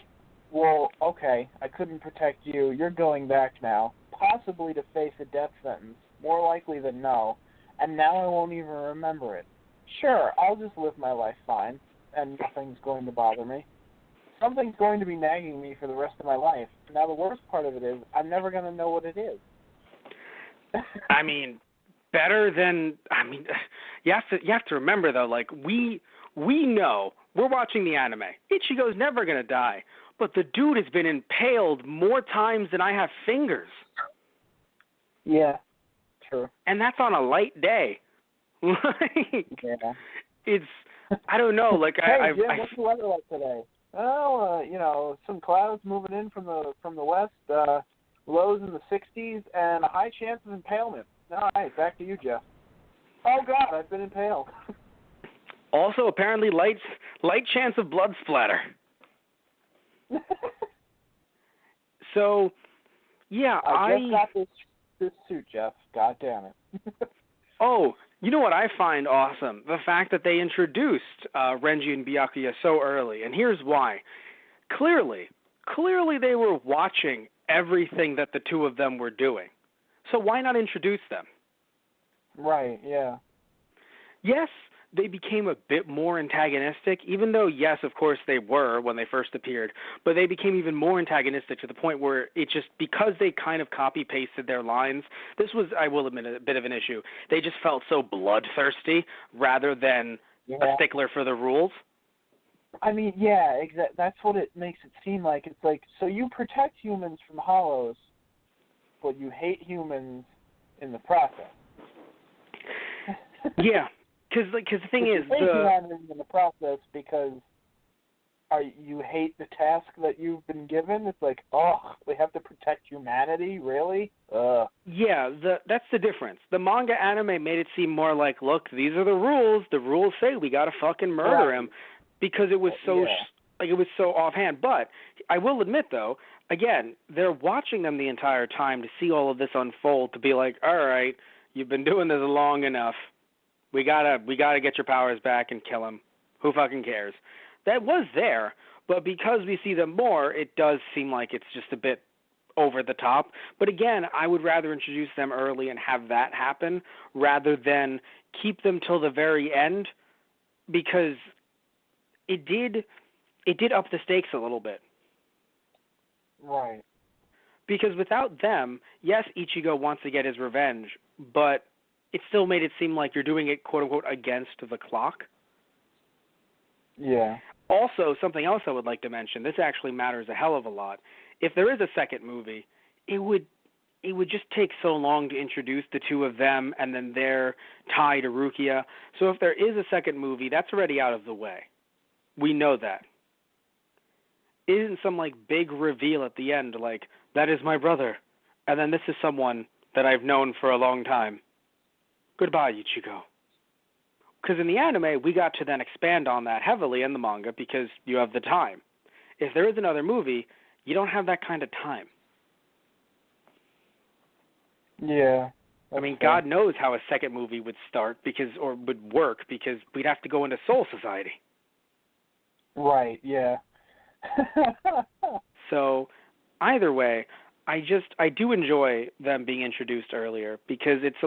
well, okay, I couldn't protect you. You're going back now, possibly to face a death sentence, more likely than no, and now I won't even remember it. Sure, I'll just live my life fine, and nothing's going to bother me. Something's going to be nagging me for the rest of my life. Now, the worst part of it is, I'm never going to know what it is. I mean, better than, you have to remember, though, like, we know, we're watching the anime. Ichigo's never going to die, but the dude has been impaled more times than I have fingers. Yeah, true. And that's on a light day. Yeah. It's, I don't know, like, hey, Jim, what's the weather like today? Oh, some clouds moving in from the west. lows in the 60s, and a high chance of impalement. All right, back to you, Jeff. Oh, God, I've been impaled. Also, apparently, light chance of blood splatter. So, yeah, I just got this suit, Jeff. God damn it. Oh, you know what I find awesome? The fact that they introduced Renji and Byakuya so early, and here's why. Clearly they were watching everything that the two of them were doing. So why not introduce them? Right, yeah. Yes, they became a bit more antagonistic, even though, yes, of course they were when they first appeared, but they became even more antagonistic to the point where it just, because they kind of copy-pasted their lines, this was, I will admit, a bit of an issue. They just felt so bloodthirsty rather than a stickler for the rules. I mean, yeah, exactly. That's what it makes it seem like. It's like, so you protect humans from hollows, but you hate humans in the process. Yeah. Because the thing is, in the process because you hate the task that you've been given. It's like, oh, we have to protect humanity, really? Yeah, that's the difference. The manga anime made it seem more like, look, these are the rules. The rules say we gotta fucking murder him, because it was so it was so offhand. But I will admit, though, again, they're watching them the entire time to see all of this unfold. To be like, all right, you've been doing this long enough. We gotta get your powers back and kill him. Who fucking cares? That was there, but because we see them more, it does seem like it's just a bit over the top. But again, I would rather introduce them early and have that happen rather than keep them till the very end, because it did up the stakes a little bit. Right. Because without them, yes, Ichigo wants to get his revenge, but it still made it seem like you're doing it, quote-unquote, against the clock. Yeah. Also, something else I would like to mention, this actually matters a hell of a lot. If there is a second movie, it would just take so long to introduce the two of them and then their tie to Rukia. So if there is a second movie, that's already out of the way. We know that. It isn't some, like, big reveal at the end, like, that is my brother, and then this is someone that I've known for a long time. Goodbye, Ichigo. Because in the anime, we got to then expand on that heavily in the manga because you have the time. If there is another movie, you don't have that kind of time. Yeah. I mean, God knows how a second movie would start or would work, because we'd have to go into Soul Society. Right, yeah. So, either way, I do enjoy them being introduced earlier, because it's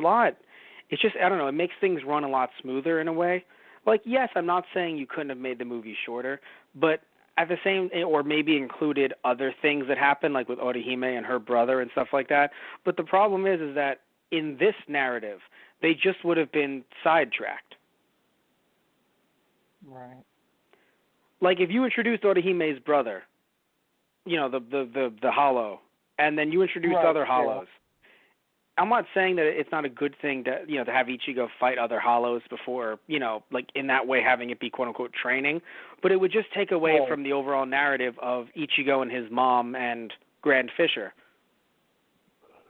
just, I don't know, it makes things run a lot smoother in a way. Like, yes, I'm not saying you couldn't have made the movie shorter, but at the same, or maybe included other things that happen, like with Orihime and her brother and stuff like that. But the problem is that in this narrative, they just would have been sidetracked. Right. Like, if you introduced Orihime's brother, you know, the hollow, and then you introduced other hollows. Yeah. I'm not saying that it's not a good thing to, you know, to have Ichigo fight other hollows before, you know, like in that way having it be quote-unquote training, but it would just take away from the overall narrative of Ichigo and his mom and Grand Fisher.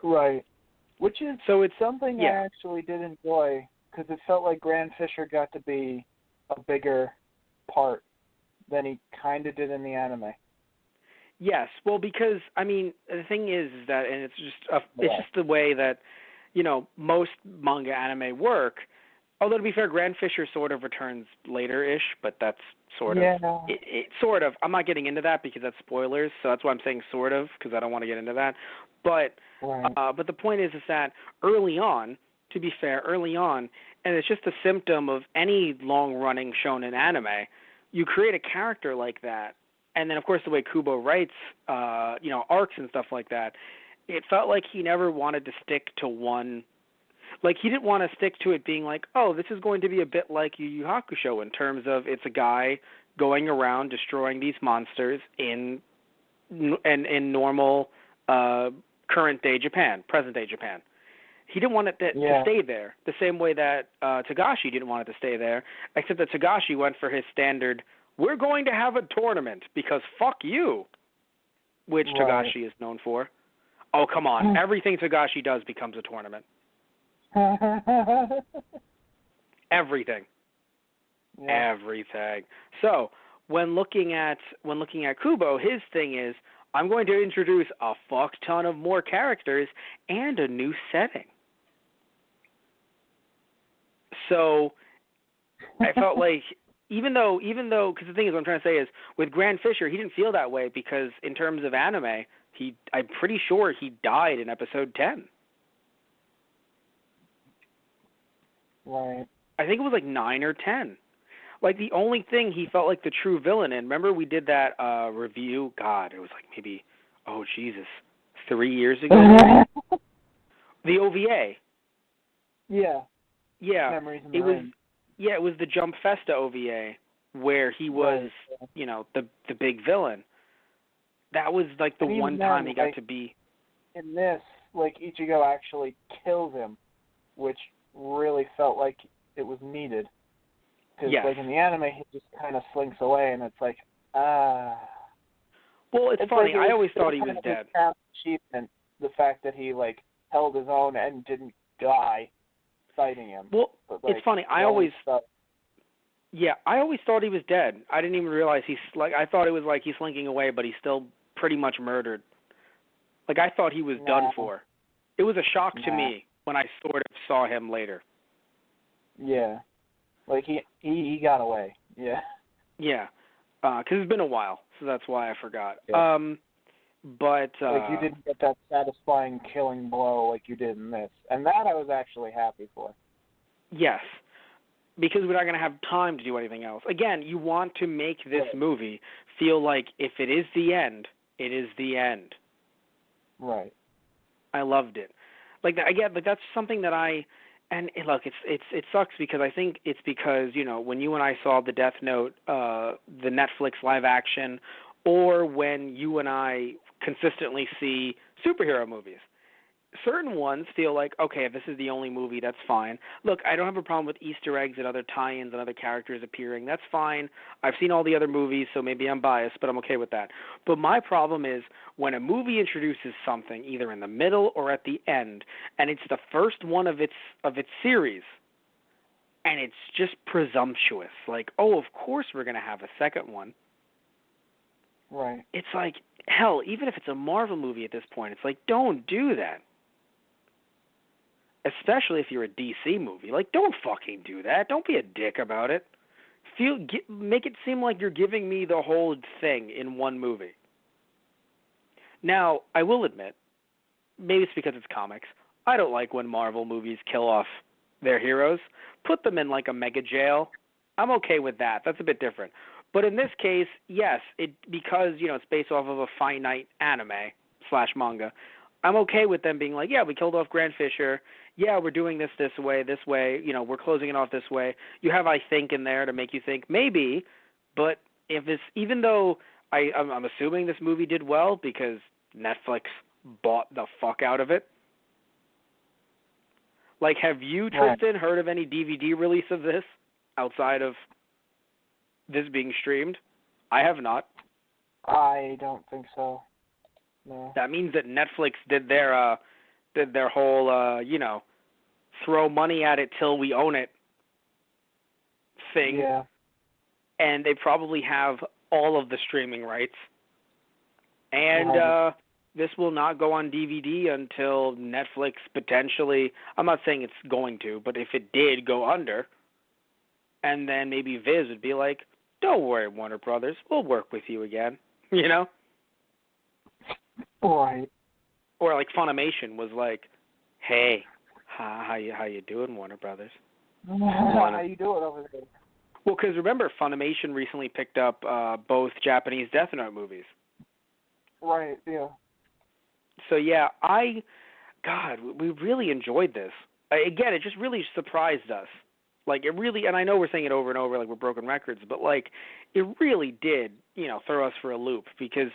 Right. Which is something I actually did enjoy, because it felt like Grand Fisher got to be a bigger part than he kind of did in the anime. Yes, well, because I mean, the thing is that, and it's just the way that, you know, most manga anime work. Although to be fair, Grand Fisher sort of returns later-ish, but that's sort of it sort of. I'm not getting into that because that's spoilers, so that's why I'm saying sort of, because I don't want to get into that. But but the point is that early on, to be fair, and it's just a symptom of any long-running shonen anime. You create a character like that. And then, of course, the way Kubo writes, you know, arcs and stuff like that, it felt like he never wanted to stick to one. Like, he didn't want to stick to it being like, oh, this is going to be a bit like Yu Yu Hakusho in terms of it's a guy going around destroying these monsters in normal current-day Japan, present-day Japan. He didn't want it to stay there, the same way that Togashi didn't want it to stay there, except that Togashi went for his standard, we're going to have a tournament because fuck you, which Togashi is known for. Oh, come on. Everything Togashi does becomes a tournament. Everything. Yeah. Everything. So, when looking at Kubo, his thing is, I'm going to introduce a fuck ton of more characters and a new setting. So, I felt like, even though, because the thing is, what I'm trying to say is, with Grand Fisher, he didn't feel that way because in terms of anime, I'm pretty sure he died in episode 10. Right. I think it was like 9 or 10. Like, the only thing he felt like the true villain in, remember we did that review? God, it was like maybe, 3 years ago? The OVA. Yeah. Yeah. Memories in it was. Rain. Yeah, it was the Jump Festa OVA where he was, the big villain. That was like the one time he got to be. In this, like, Ichigo actually kills him, which really felt like it was needed. Because, like, in the anime, he just kind of slinks away, and it's like, Well, it's funny. I always thought he was dead. Achievement, the fact that he, like, held his own and didn't die fighting him. Well, but, like, it's funny. I always thought he was dead. I didn't even realize I thought it was like he's slinking away, but he's still pretty much murdered. Like, I thought he was done for. It was a shock to me when I sort of saw him later. Yeah. Like, he got away. Yeah. Yeah. Because it's been a while, so that's why I forgot. Yeah. But like, you didn't get that satisfying killing blow like you did in this. And that I was actually happy for. Yes. Because we're not going to have time to do anything else. Again, you want to make this movie feel like if it is the end, it is the end. Right. I loved it. Like, again, like, that's something that and look, it sucks because I think it's because, when you and I saw the Death Note, the Netflix live action, or when you and I consistently see superhero movies, certain ones feel like, okay, if this is the only movie, that's fine. Look, I don't have a problem with Easter eggs and other tie-ins and other characters appearing. That's fine. I've seen all the other movies, so maybe I'm biased, but I'm okay with that. But my problem is when a movie introduces something either in the middle or at the end, and it's the first one of its series, and it's just presumptuous. Like, oh, of course we're going to have a second one. Right. It's like, hell, even if it's a Marvel movie at this point, it's like, don't do that. Especially if you're a DC movie. Like, don't fucking do that. Don't be a dick about it. Make it seem like you're giving me the whole thing in one movie. Now, I will admit, maybe it's because it's comics, I don't like when Marvel movies kill off their heroes. Put them in, like, a mega jail. I'm okay with that. That's a bit different. But in this case, yes, because, it's based off of a finite anime/manga, I'm okay with them being like, yeah, we killed off Grand Fisher. Yeah, we're doing this way, we're closing it off this way. You have I think in there to make you think maybe, but if it's, even though I'm assuming this movie did well because Netflix bought the fuck out of it. Like, have you, Tristan, heard of any DVD release of this outside of this being streamed? I have not. I don't think so. No. That means that Netflix did their whole, throw money at it till we own it thing. Yeah. And they probably have all of the streaming rights. And this will not go on DVD until Netflix potentially, I'm not saying it's going to, but if it did go under, and then maybe Viz would be like, don't worry, Warner Brothers, we'll work with you again, Right. Or like Funimation was like, hey, how you doing, Warner Brothers? How you doing over there? Well, because remember, Funimation recently picked up both Japanese Death Note movies. Right, yeah. So, yeah, we really enjoyed this. Again, it just really surprised us. Like, it really, and I know we're saying it over and over like we're broken records, but, like, it really did, throw us for a loop because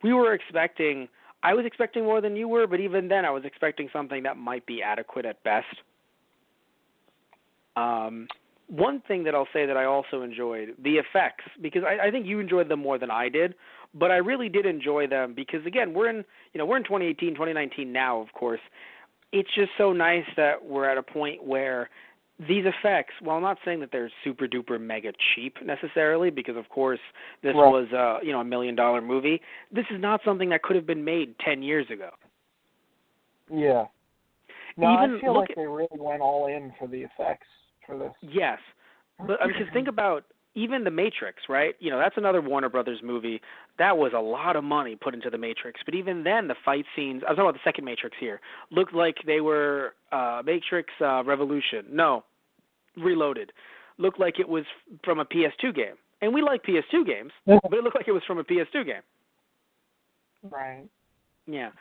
I was expecting more than you were, but even then I was expecting something that might be adequate at best. One thing that I'll say that I also enjoyed, the effects, because I think you enjoyed them more than I did, But I really did enjoy them because, again, we're in 2018, 2019 now, of course. It's just so nice that we're at a point where these effects, well, I'm not saying that they're super duper mega cheap necessarily, because of course this was a $1 million movie. This is not something that could have been made 10 years ago. Yeah. No, Even I feel like they really went all in for the effects for this. Yes, but because think about even The Matrix, right? That's another Warner Brothers movie. That was a lot of money put into The Matrix. But even then, the fight scenes, I was talking about the second Matrix here, looked like they were Matrix Revolution. No, Reloaded. Looked like it was from a PS2 game. And we like PS2 games, but it looked like it was from a PS2 game. Right. Yeah.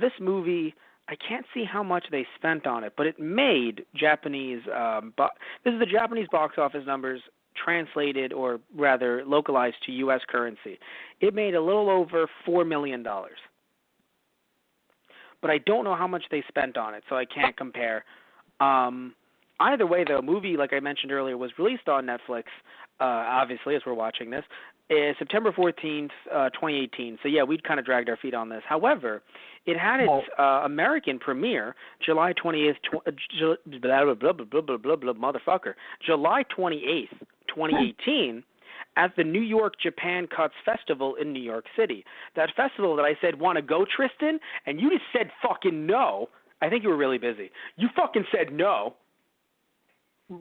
This movie, I can't see how much they spent on it, but it made Japanese, this is the Japanese box office numbers translated, or rather localized to U.S. currency. It made a little over $4 million. But I don't know how much they spent on it, so I can't compare. Either way, though, movie, like I mentioned earlier, was released on Netflix, obviously, as we're watching this, September 14th, 2018. So, yeah, we'd kind of dragged our feet on this. However, it had its American premiere July 28th, July 28th, 2018, at the New York Japan Cuts Festival in New York City. That festival that I said, want to go, Tristan? And you just said fucking no. I think you were really busy. You fucking said no. I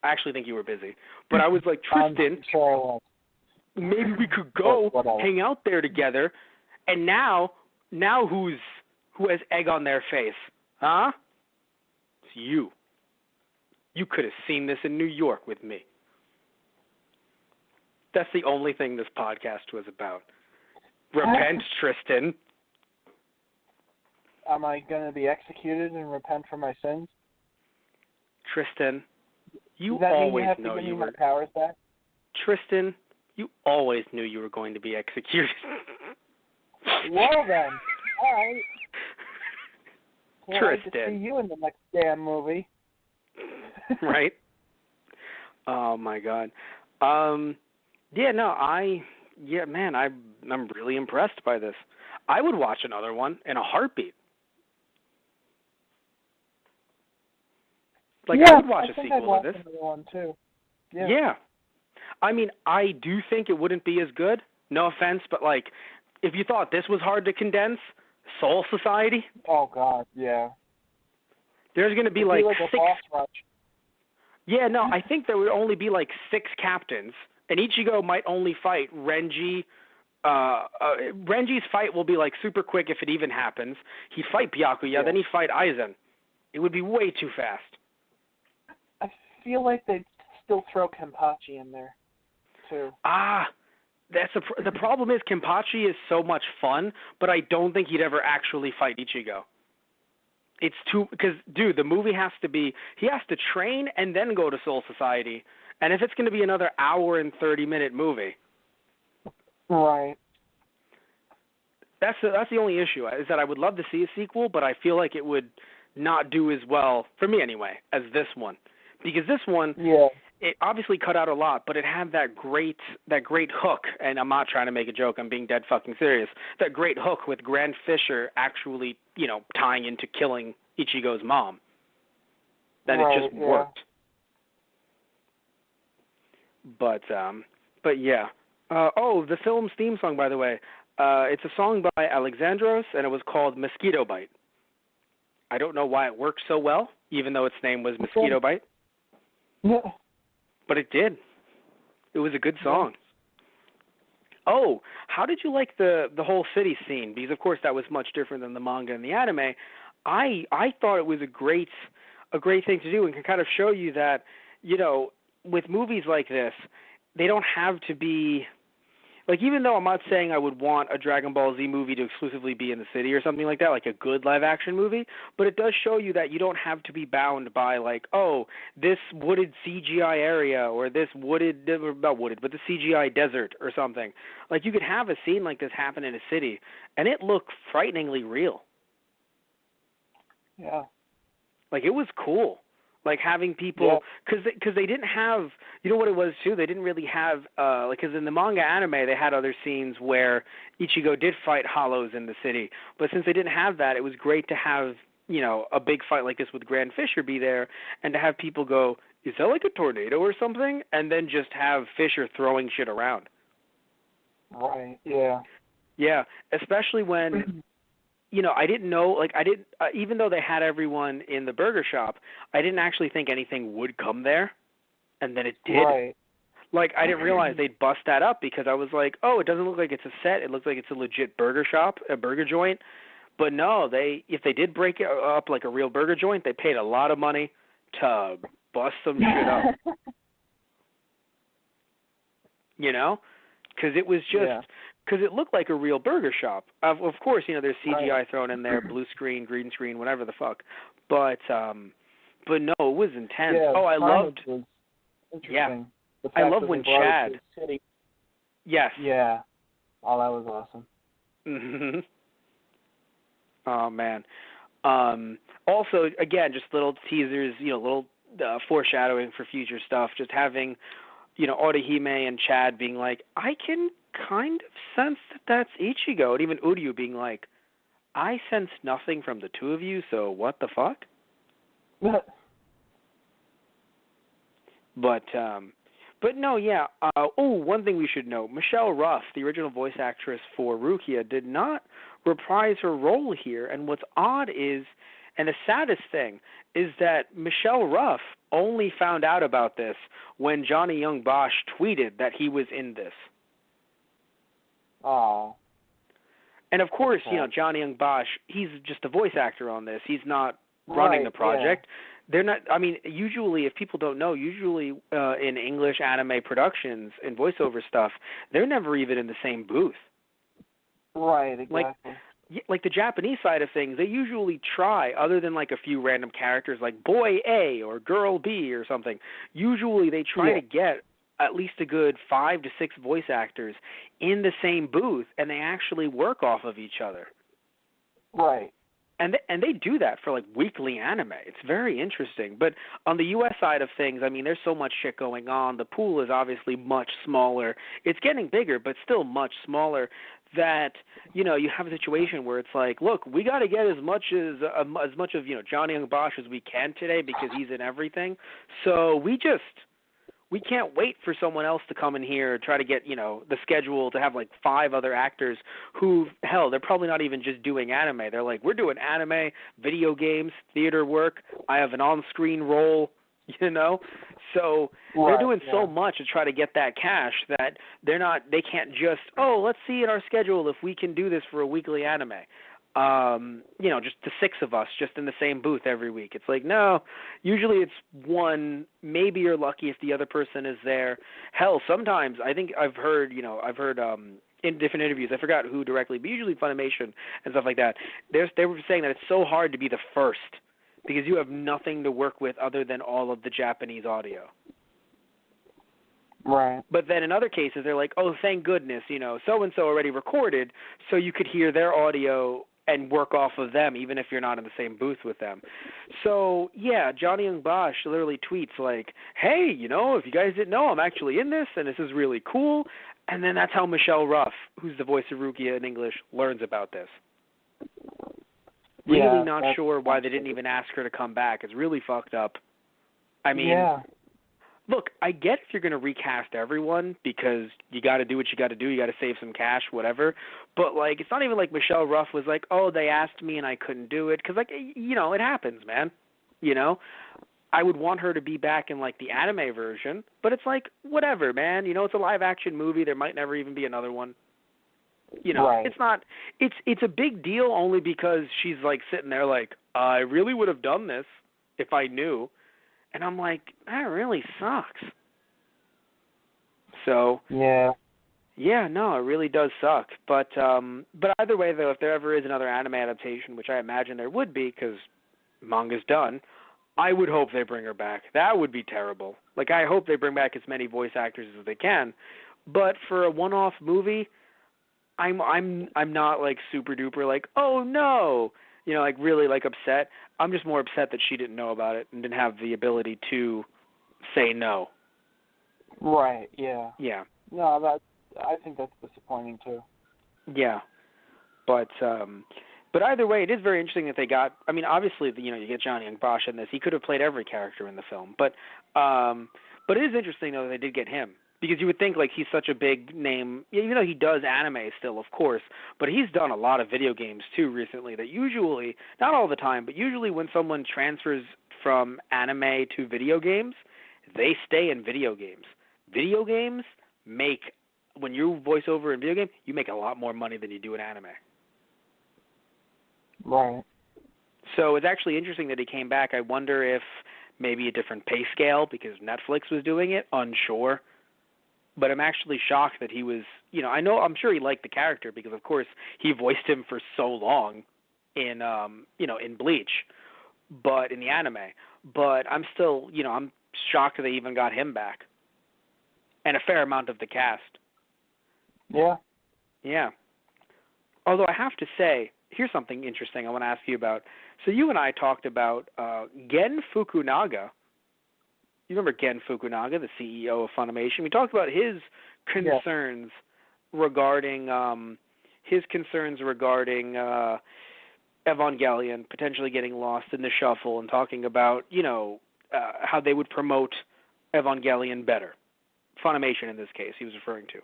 actually think you were busy. But I was like, Tristan, sure I was. Maybe we could go hang out there together. And now who has egg on their face? Huh? It's you. You could have seen this in New York with me. That's the only thing this podcast was about. Repent, Tristan. Am I going to be executed and repent for my sins? Tristan, you Does that always mean you have know to give you me were. my powers back? Tristan, you always knew you were going to be executed. Well then, all right. Can't Tristan. wait to see you in the next damn movie. Right? Oh my God. I'm really impressed by this. I would watch another one in a heartbeat. I would watch a sequel to this. Another one too. Yeah. I mean, I do think it wouldn't be as good. No offense, but if you thought this was hard to condense, Soul Society. Oh God, yeah. There's going to be like six. A boss rush. Yeah, no, I think there would only be 6 captains, and Ichigo might only fight Renji. Renji's fight will be super quick if it even happens. He'd fight Byakuya, then he'd fight Aizen. It would be way too fast. I feel like they'd still throw Kenpachi in there, too. That's the problem is Kenpachi is so much fun, but I don't think he'd ever actually fight Ichigo. It's too, because, dude, the movie has to be, he has to train and then go to Soul Society. And if it's going to be another hour and 30-minute movie. Right. That's the only issue, is that I would love to see a sequel, but I feel like it would not do as well, for me anyway, as this one. Because this one, it obviously cut out a lot, but it had that great hook, and I'm not trying to make a joke, I'm being dead fucking serious, that great hook with Grand Fisher actually, tying into killing Ichigo's mom. That it just worked. But yeah. The film's theme song, by the way, it's a song by Alexandros, and it was called Mosquito Bite. I don't know why it worked so well, even though its name was Mosquito Bite. Yeah. But it did. It was a good song. Oh, how did you like the whole city scene? Because, of course, that was much different than the manga and the anime. I thought it was a great thing to do and can kind of show you that, with movies like this, they don't have to be even though I'm not saying I would want a Dragon Ball Z movie to exclusively be in the city or something like that, like a good live-action movie, but it does show you that you don't have to be bound by, this wooded CGI area or this the CGI desert or something. You could have a scene like this happen in a city, and it looked frighteningly real. Yeah. It was cool. Like having people, because they didn't have, you know what it was too? They didn't really have, like, because in the manga anime they had other scenes where Ichigo did fight hollows in the city, but since they didn't have that, it was great to have, you know, a big fight like this with Grand Fisher be there, and to have people go, is that like a tornado or something? And then just have Fisher throwing shit around. Right. Yeah. Yeah, especially when. You know, I didn't know, like, even though they had everyone in the burger shop, I didn't actually think anything would come there, and then it did. Right. Like, I didn't realize they'd bust that up because I was like, oh, it doesn't look like it's a set. It looks like it's a legit burger shop, a burger joint. But no, if they did break it up like a real burger joint, they paid a lot of money to bust some shit up. You know? Because it was just... Because it looked like a real burger shop. Of course, you know, there's CGI thrown in there, blue screen, green screen, whatever the fuck. But no, it was intense. Yeah, I loved. Yeah, I love when Chad. Yes. Yeah. Oh, that was awesome. Mhm. Oh man. Also, again, just little teasers, you know, little foreshadowing for future stuff. Just having, you know, Orihime and Chad being like, I can kind of sense that that's Ichigo, and even Uryu being like, I sense nothing from the two of you, so what the fuck? But no, yeah. One thing we should know, Michelle Ruff, the original voice actress for Rukia, did not reprise her role here, and what's odd is, and the saddest thing, is that Michelle Ruff only found out about this when Johnny Young Bosch tweeted that he was in this. Oh. And of course, you know, Johnny Young Bosch, he's just a voice actor on this. He's not running the project. Yeah. They're not, I mean, usually, if people don't know, usually in English anime productions and voiceover stuff, they're never even in the same booth. Right, exactly. Like the Japanese side of things, they usually try, other than like a few random characters like Boy A or Girl B or something, usually they try to get at least a good 5 to 6 voice actors in the same booth, and they actually work off of each other. Right. And they do that for, like, weekly anime. It's very interesting. But on the U.S. side of things, I mean, there's so much shit going on. The pool is obviously much smaller. It's getting bigger, but still much smaller, that, you know, you have a situation where it's like, look, we got to get as much of, you know, Johnny Young Bosch as we can today because he's in everything. So we can't wait for someone else to come in here and try to get, you know, the schedule to have like 5 other actors who, hell, they're probably not even just doing anime. They're like, we're doing anime, video games, theater work. I have an on-screen role, you know. So they're doing so much to try to get that cash that they can't just, let's see in our schedule if we can do this for a weekly anime. You know, just the 6 of us just in the same booth every week. It's like, no, usually it's one, maybe you're lucky if the other person is there. Hell, sometimes I've heard in different interviews, I forgot who directly, but usually Funimation and stuff like that, they were saying that it's so hard to be the first because you have nothing to work with other than all of the Japanese audio. Right. But then in other cases, they're like, oh, thank goodness, you know, so-and-so already recorded, so you could hear their audio and work off of them, even if you're not in the same booth with them. So, yeah, Johnny Young Bosch literally tweets like, hey, you know, if you guys didn't know, I'm actually in this, and this is really cool. And then that's how Michelle Ruff, who's the voice of Rukia in English, learns about this. Really not sure why they didn't even ask her to come back. It's really fucked up. I mean, look, I get if you're going to recast everyone because you got to do what you got to do. You got to save some cash, whatever. But, like, it's not even like Michelle Ruff was like, oh, they asked me and I couldn't do it. Because, like, you know, it happens, man. You know? I would want her to be back in, like, the anime version. But it's like, whatever, man. You know, it's a live-action movie. There might never even be another one. You know, it's not – it's a big deal only because she's, like, sitting there like, I really would have done this if I knew. And I'm like, that really sucks. So yeah, no, it really does suck. But either way, though, if there ever is another anime adaptation, which I imagine there would be because manga's done, I would hope they bring her back. That would be terrible. Like, I hope they bring back as many voice actors as they can. But for a one-off movie, I'm not like super duper like, oh no, like really like upset. I'm just more upset that she didn't know about it and didn't have the ability to say no. Right. Yeah. Yeah. No, I think that's disappointing too. Yeah. But either way, it is very interesting that they got. I mean, obviously, you get Johnny Young Bosch in this. He could have played every character in the film, but it is interesting though that they did get him, because you would think like he's such a big name, even though he does anime still, of course, but he's done a lot of video games too recently. That usually, not all the time, but usually when someone transfers from anime to video games, they stay in video games. Video games when you voice over in video game, you make a lot more money than you do in anime. Right. So it's actually interesting that he came back. I wonder if maybe a different pay scale because Netflix was doing it, unsure. But I'm actually shocked that he was, I'm sure he liked the character because of course he voiced him for so long in in Bleach, but in the anime. But I'm still, I'm shocked that they even got him back. And a fair amount of the cast. Yeah. Yeah. Although I have to say, here's something interesting I want to ask you about. So you and I talked about Gen Fukunaga. You remember Gen Fukunaga, the CEO of Funimation? We talked about his concerns regarding Evangelion potentially getting lost in the shuffle, and talking about how they would promote Evangelion better. Funimation in this case, he was referring to.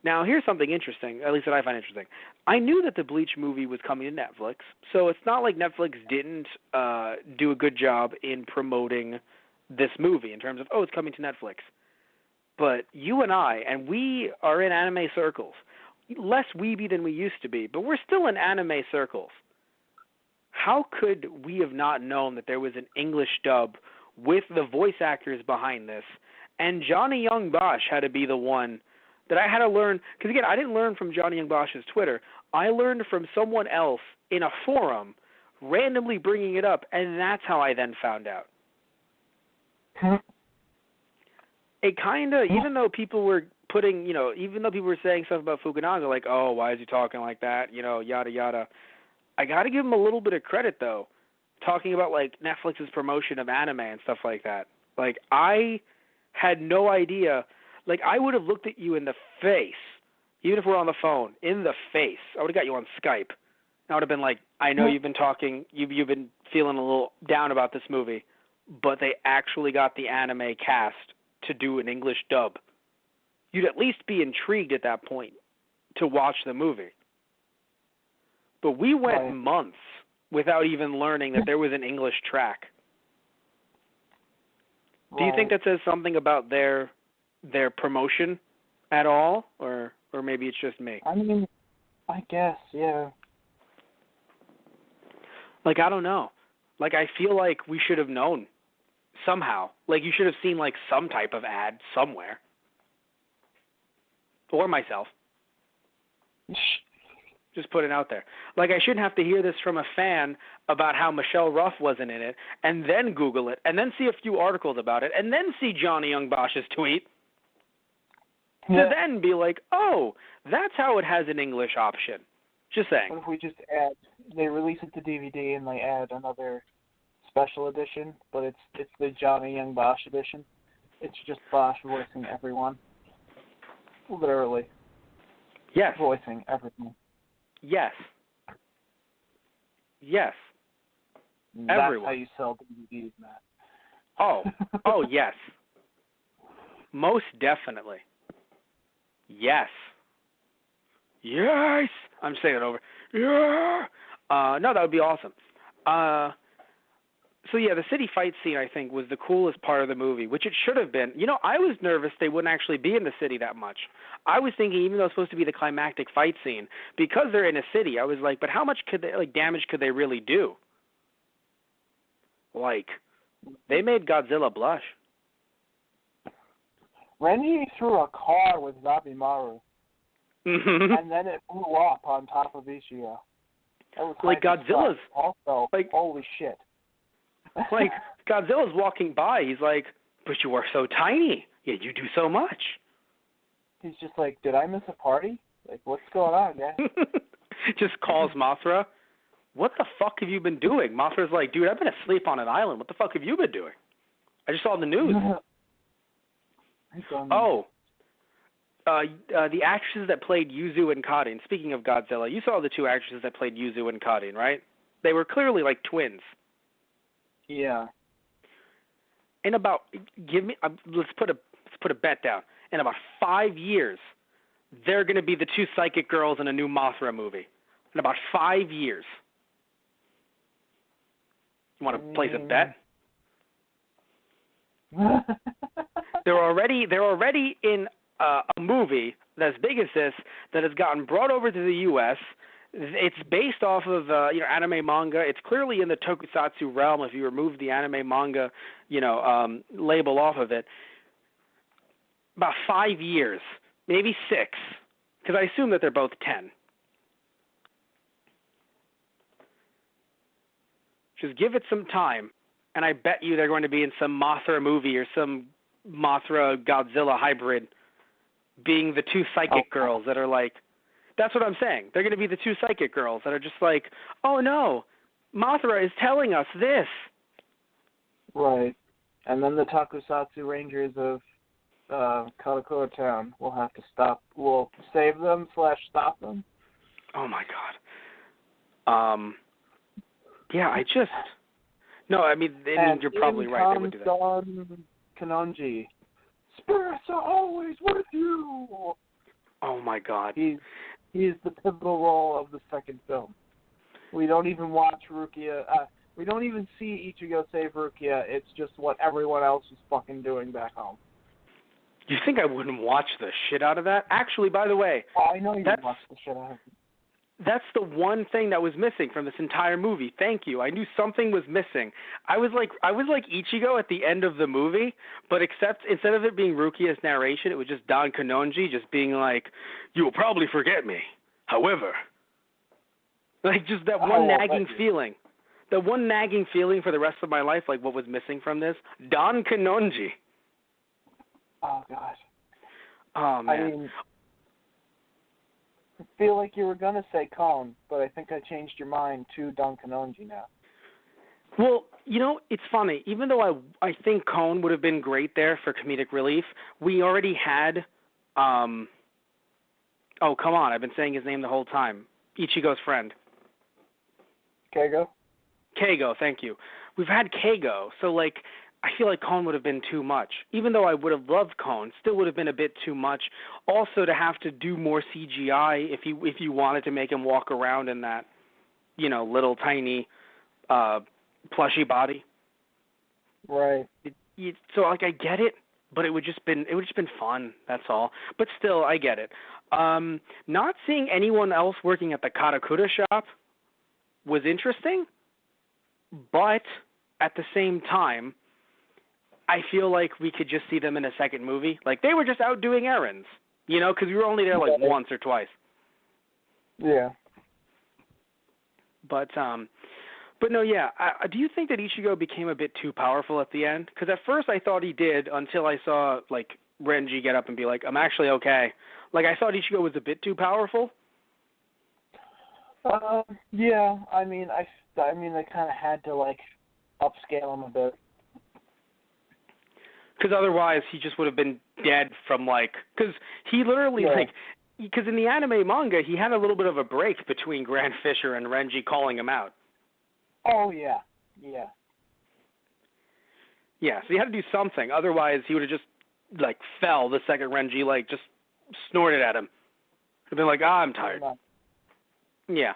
Now, here's something interesting, at least that I find interesting. I knew that the Bleach movie was coming to Netflix, so it's not like Netflix didn't do a good job in promoting this movie in terms of, it's coming to Netflix. But you and I, and we are in anime circles, less weeby than we used to be, but we're still in anime circles. How could we have not known that there was an English dub with the voice actors behind this, and Johnny Young Bosch had to be the one that I had to learn, because again, I didn't learn from Johnny Young Bosch's Twitter. I learned from someone else in a forum, randomly bringing it up, and that's how I then found out. It kind of, even though people were saying stuff about Fukunaga, like, oh, why is he talking like that, yada, yada, I got to give him a little bit of credit, though, talking about, like, Netflix's promotion of anime and stuff like that. Like, I had no idea. Like, I would have looked at you in the face, even if we're on the phone, in the face. I would have got you on Skype. I would have been like, I know you've been talking, you've been feeling a little down about this movie, but they actually got the anime cast to do an English dub. You'd at least be intrigued at that point to watch the movie. But we went months without even learning that there was an English track. Do you think that says something about their promotion at all, or maybe it's just me? I mean, I guess, yeah. Like, I don't know. Like, I feel like we should have known somehow. Like, you should have seen, like, some type of ad somewhere. Or myself. Just put it out there. Like, I shouldn't have to hear this from a fan about how Michelle Ruff wasn't in it, and then Google it, and then see a few articles about it, and then see Johnny Young Bosch's tweet, to then be like, oh, that's how it has an English option. Just saying. What if we just they release it to DVD and they add another special edition, but it's the Johnny Young Bosch edition. It's just Bosch voicing everyone. Literally. Yes. Voicing everything. Yes. Yes. That's everyone. how you sell DVDs, Matt. Oh, yes. Most definitely. Yes. Yes. I'm saying it over. Yeah. No, that would be awesome. So yeah, the city fight scene, I think, was the coolest part of the movie, which it should have been. I was nervous they wouldn't actually be in the city that much. I was thinking, even though it's supposed to be the climactic fight scene, because they're in a city, I was like, but how much damage could they really do? Like, they made Godzilla blush. Renji threw a car with Zabimaru, and then it blew up on top of Ichigo. That was like Godzilla's also, like, holy shit. Like, Godzilla's walking by, he's like, but you are so tiny, yet you do so much. He's just like, did I miss a party? Like, what's going on, guys? Just calls Mothra. what the fuck have you been doing? Mothra's like, dude, I've been asleep on an island. What the fuck have you been doing? I just saw the news. Oh. The actresses that played Yuzu and Karin, speaking of Godzilla, you saw the two actresses that played Yuzu and Karin, right? They were clearly like twins. Yeah. In about, let's put a bet down. In about 5 years, they're going to be the two psychic girls in a new Mothra movie. In about 5 years. You want to place a bet? They're already in a movie that's big as this that has gotten brought over to the U.S. It's based off of anime manga. It's clearly in the tokusatsu realm if you remove the anime manga label off of it. About 5 years, maybe 6, because I assume that they're both 10. Just give it some time, and I bet you they're going to be in some Mothra movie or some Mothra-Godzilla hybrid, being the two psychic girls that are like, that's what I'm saying. They're going to be the two psychic girls that are just like, oh no, Mothra is telling us this. Right. And then the Tokusatsu Rangers of Karakura Town will have to stop. We'll save them / stop them. Oh my god. Yeah, I mean, you're probably right. They would do that. Son Kanonji, spirits are always with you. Oh my god. He's the pivotal role of the second film. We don't even watch Rukia. We don't even see Ichigo save Rukia. It's just what everyone else is fucking doing back home. You think I wouldn't watch the shit out of that? Actually, by the way, I know you would watch the shit out of it. That's the one thing that was missing from this entire movie. Thank you. I knew something was missing. I was like Ichigo at the end of the movie, but instead of it being Rukia's narration, it was just Don Kanonji just being like, "You will probably forget me. However," like just that one nagging feeling. The one nagging feeling for the rest of my life, like what was missing from this? Don Kanonji. Oh gosh. Oh man. I mean, I feel like you were going to say Cone, but I think I changed your mind to Don Kanonji now. Well, it's funny. Even though I think Cone would have been great there for comedic relief, we already had, oh, come on, I've been saying his name the whole time. Ichigo's friend. Keigo? Keigo, thank you. We've had Keigo, so, I feel like Cone would have been too much. Even though I would have loved Cone, still would have been a bit too much. Also, to have to do more CGI if you wanted to make him walk around in that, little tiny plushy body. Right. So I get it, but it would just been fun. That's all. But still, I get it. Not seeing anyone else working at the Karakura shop was interesting, but at the same time, I feel like we could just see them in a second movie. Like, they were just out doing errands, because we were only there, once or twice. Yeah. But no, yeah. Do you think that Ichigo became a bit too powerful at the end? Because at first I thought he did until I saw, Renji get up and be like, I'm actually okay. I thought Ichigo was a bit too powerful. Yeah. I mean, they kind of had to, upscale him a bit. Because otherwise he just would have been dead from, because he literally, because in the anime manga, he had a little bit of a break between Grand Fisher and Renji calling him out. Oh, yeah. Yeah. Yeah, so he had to do something. Otherwise, he would have just, fell the second Renji, just snorted at him. He'd been like, I'm tired. Yeah.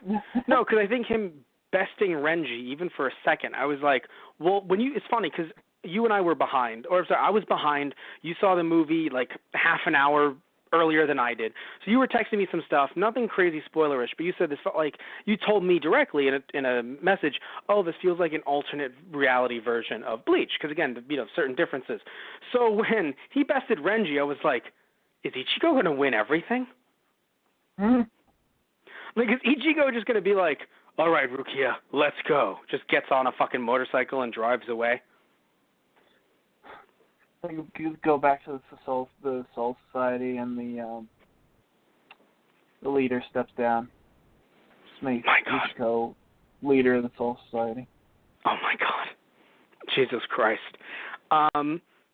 No, because I think him besting Renji, even for a second, I was like, well, it's funny, because you and I were behind, I was behind. You saw the movie, half an hour earlier than I did. So you were texting me some stuff, nothing crazy spoilerish, but you said this felt like, you told me directly in a message, oh, this feels like an alternate reality version of Bleach, because again, certain differences. So when he bested Renji, I was like, is Ichigo going to win everything? Mm-hmm. Is Ichigo just going to be like, all right, Rukia, let's go, just gets on a fucking motorcycle and drives away? You go back to the Soul Society, and the leader steps down. Just make Ichigo leader of the Soul Society. Oh my God, Jesus Christ.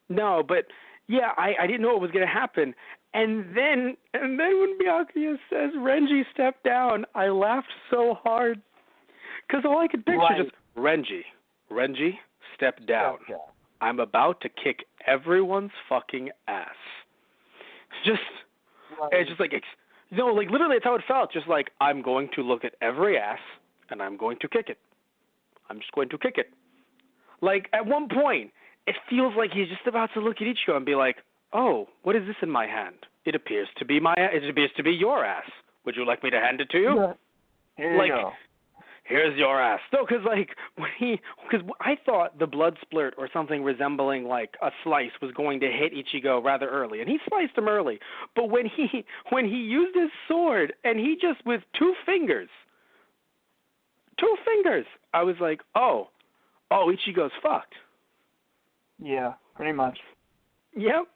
No, but yeah, I didn't know what was going to happen. And then when Byakuya says Renji stepped down, I laughed so hard because all I could picture just Renji stepped down. Okay. I'm about to kick everyone's fucking ass. Just, it's just like, like literally that's how it felt. Just like, I'm going to look at every ass and I'm going to kick it. I'm just going to kick it. Like, at one point, it feels like he's just about to look at Ichigo and be like, oh, what is this in my hand? It appears to be your ass. Would you like me to hand it to you? Yeah. Here you go. Here's your ass. No, because I thought the blood splurt or something resembling like a slice was going to hit Ichigo rather early, and he sliced him early. But when he used his sword and he just with two fingers, I was like, oh, Ichigo's fucked. Yeah, pretty much. Yep.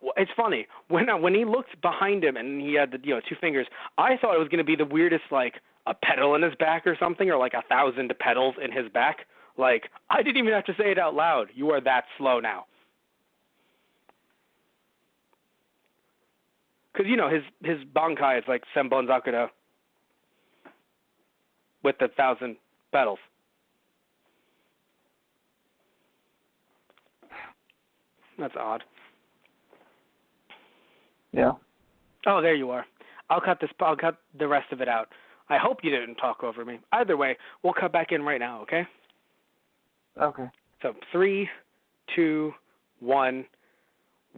Well, it's funny when he looked behind him and he had the two fingers. I thought it was going to be the weirdest, like a pedal in his back or something, or like 1,000 pedals in his back. Like I didn't even have to say it out loud. You are that slow now. Because his bankai is like Senbon Zakuda with the 1,000 pedals. That's odd. Yeah. Oh, there you are. I'll cut the rest of it out. I hope you didn't talk over me. Either way, we'll cut back in right now, okay? Okay. So 3, 2, 1.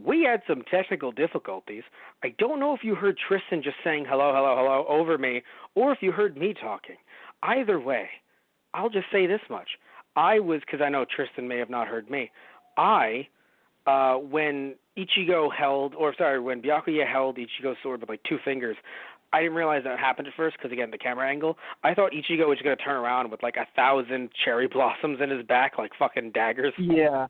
We had some technical difficulties. I don't know if you heard Tristan just saying hello, hello, hello over me, or if you heard me talking. Either way, I'll just say this much. Because I know Tristan may have not heard me, when when Byakuya held Ichigo's sword with like two fingers, I didn't realize that happened at first because, again, the camera angle. I thought Ichigo was going to turn around with like 1,000 cherry blossoms in his back, like fucking daggers. Yeah.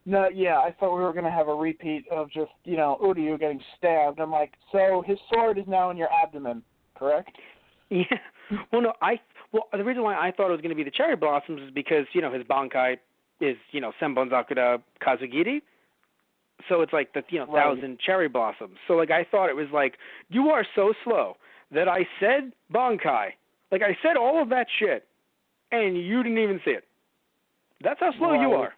No, yeah, I thought we were going to have a repeat of just, Uryu getting stabbed. I'm like, so his sword is now in your abdomen, correct? Yeah. Well, no, the reason why I thought it was going to be the cherry blossoms is because, his bankai is, Senbon Zakuda Kazugiri. So it's like the 1,000 cherry blossoms. So like I thought it was like, you are so slow that I said bankai. Like I said all of that shit and you didn't even see it. That's how slow you are.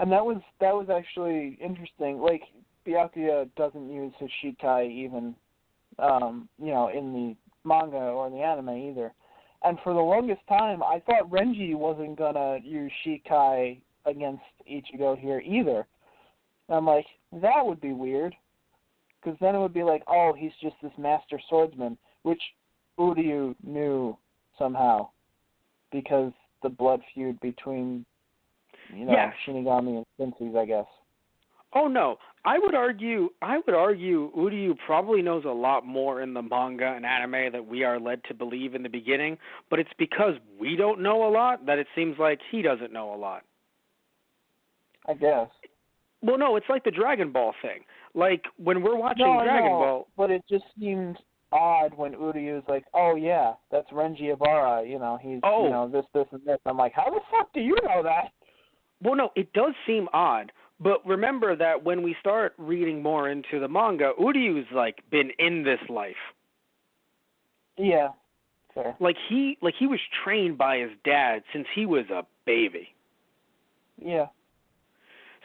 And that was actually interesting. Like Byakuya doesn't use his Shikai even in the manga or the anime either. And for the longest time I thought Renji wasn't gonna use Shikai against Ichigo here either. And I'm like, that would be weird. Because then it would be like, oh, he's just this master swordsman, which Uryu knew somehow. Because the blood feud between, Shinigami and Senseis, I guess. Oh, no. I would argue Uryu probably knows a lot more in the manga and anime that we are led to believe in the beginning, but it's because we don't know a lot that it seems like he doesn't know a lot. I guess. Well, no, it's like the Dragon Ball thing. Like, when we're watching Dragon Ball... but it just seemed odd when Uryu's like, oh, yeah, that's Renji Ibarra, he's, this, and this. I'm like, how the fuck do you know that? Well, no, it does seem odd, but remember that when we start reading more into the manga, Uryu's, been in this life. Yeah, fair. Like, he was trained by his dad since he was a baby. Yeah.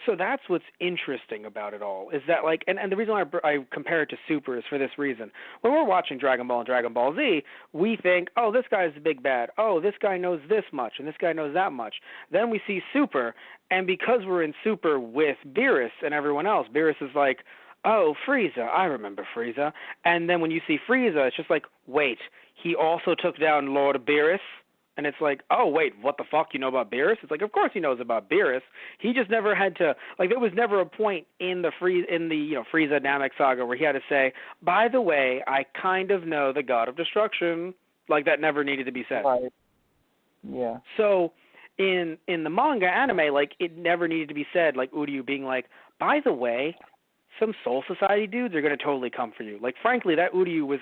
So that's what's interesting about it all, is that, and the reason why I compare it to Super is for this reason. When we're watching Dragon Ball and Dragon Ball Z, we think, oh, this guy's the big bad. Oh, this guy knows this much, and this guy knows that much. Then we see Super, and because we're in Super with Beerus and everyone else, Beerus is like, oh, Frieza, I remember Frieza. And then when you see Frieza, it's just like, wait, he also took down Lord Beerus? And it's like, oh, wait, what the fuck? You know about Beerus? It's like, of course he knows about Beerus. He just never had to, there was never a point in the Frieza Namek saga where he had to say, by the way, I kind of know the God of Destruction. That never needed to be said. Right. Yeah. So in the manga anime, it never needed to be said, Uryu being like, by the way, some Soul Society dudes are going to totally come for you. Frankly, that Uryu was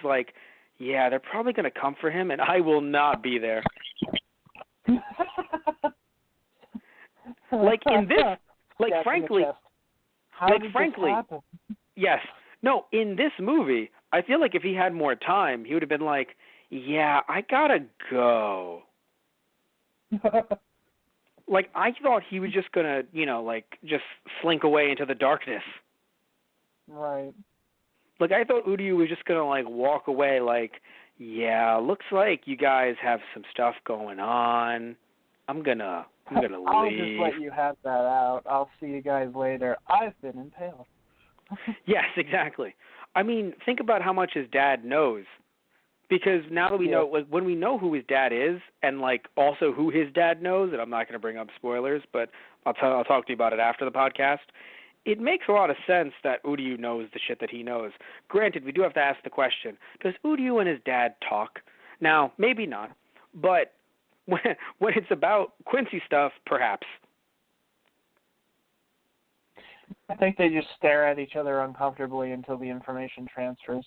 yeah, they're probably going to come for him, and I will not be there. Like in this, like frankly, yes. No, in this movie, I feel like if he had more time, he would have been like, yeah, I gotta go. Like, I thought he was just gonna, like, just slink away into the darkness. Right. Like, I thought Uryu was just gonna, like, walk away like, yeah, looks like you guys have some stuff going on. I'm gonna leave. I'll just let you have that out. I'll see you guys later. I've been impaled. Yes, exactly. I mean, think about how much his dad knows. Because now that we know, like, when we know who his dad is, and like also who his dad knows, and I'm not going to bring up spoilers, but I'll talk to you about it after the podcast. It makes a lot of sense that Uryu knows the shit that he knows. Granted, we do have to ask the question: does Uryu and his dad talk? Now, maybe not, but when it's about Quincy stuff, perhaps. I think they just stare at each other uncomfortably until the information transfers.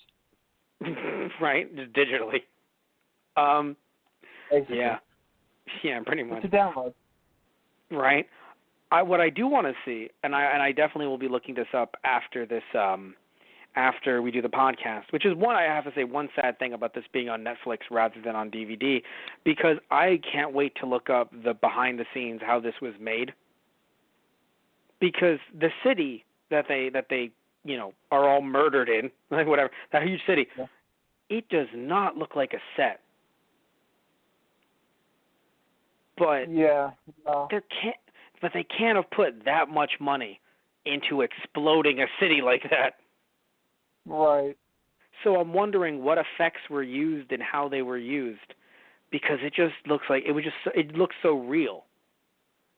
Right, just digitally. Basically. Yeah, pretty much. It's a download. Right. What I do want to see, and I definitely will be looking this up after this, after we do the podcast, which is I have to say one sad thing about this being on Netflix rather than on DVD, because I can't wait to look up the behind the scenes how this was made. Because the city that they are all murdered in, like whatever, that huge city, it does not look like a set. But they can't have put that much money into exploding a city like that. Right. So I'm wondering what effects were used and how they were used, because it just looks like it looks so real.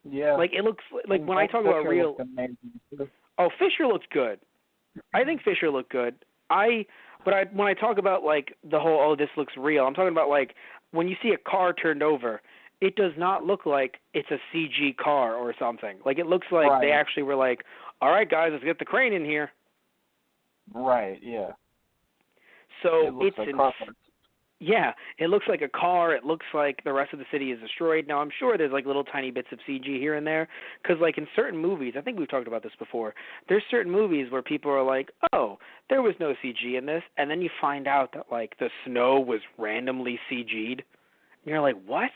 Yeah. Like it looks like when I talk about real. Oh, Fisher looked good. I think Fisher looked good. When I talk about like the whole this looks real, I'm talking about like when you see a car turned over, it does not look like it's a CG car or something. Like it looks like they actually were like, all right guys, let's get the crane in here. Right. Yeah. So it looks like a car. It looks like the rest of the city is destroyed. Now, I'm sure there's like little tiny bits of CG here and there, because like in certain movies, I think we've talked about this before, there's certain movies where people are like, oh, there was no CG in this, and then you find out that like the snow was randomly CG'd. And you're like, what?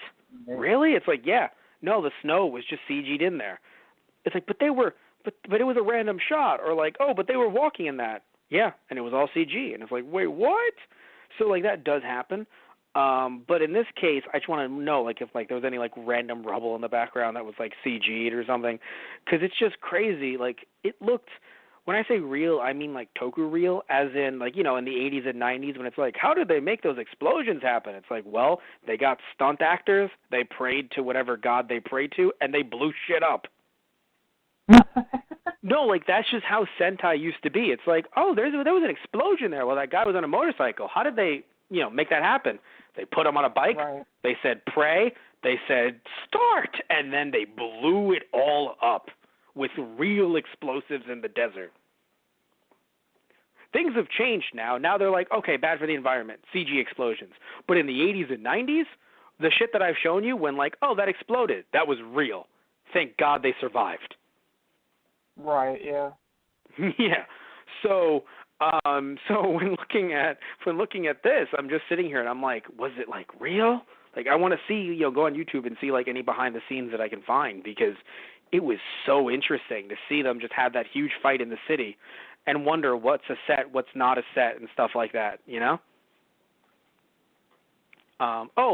Yeah. Really? It's like, yeah, no, the snow was just CG'd in there. It's like, but it was a random shot, or like, oh, but they were walking in that. Yeah, and it was all CG, and it's like, wait, what? So, like, that does happen. But in this case, I just want to know, like, if, like, there was any, like, random rubble in the background that was, like, CG'd or something. Because it's just crazy. Like, it looked, when I say real, I mean, like, toku real, as in, like, in the 80s and 90s when it's like, how did they make those explosions happen? It's like, well, they got stunt actors, they prayed to whatever god they prayed to, and they blew shit up. No, like, that's just how Sentai used to be. It's like, oh, there was an explosion there. Well, that guy was on a motorcycle. How did they, make that happen? They put him on a bike. Right. They said, pray. They said, start. And then they blew it all up with real explosives in the desert. Things have changed now. Now they're like, okay, bad for the environment, CG explosions. But in the 80s and 90s, the shit that I've shown you when like, oh, that exploded, that was real. Thank God they survived. Right, yeah. Yeah. So when looking at this, I'm just sitting here and I'm like, was it like real? Like I want to see, go on YouTube and see like any behind the scenes that I can find, because it was so interesting to see them just have that huge fight in the city and wonder what's a set, what's not a set and stuff like that,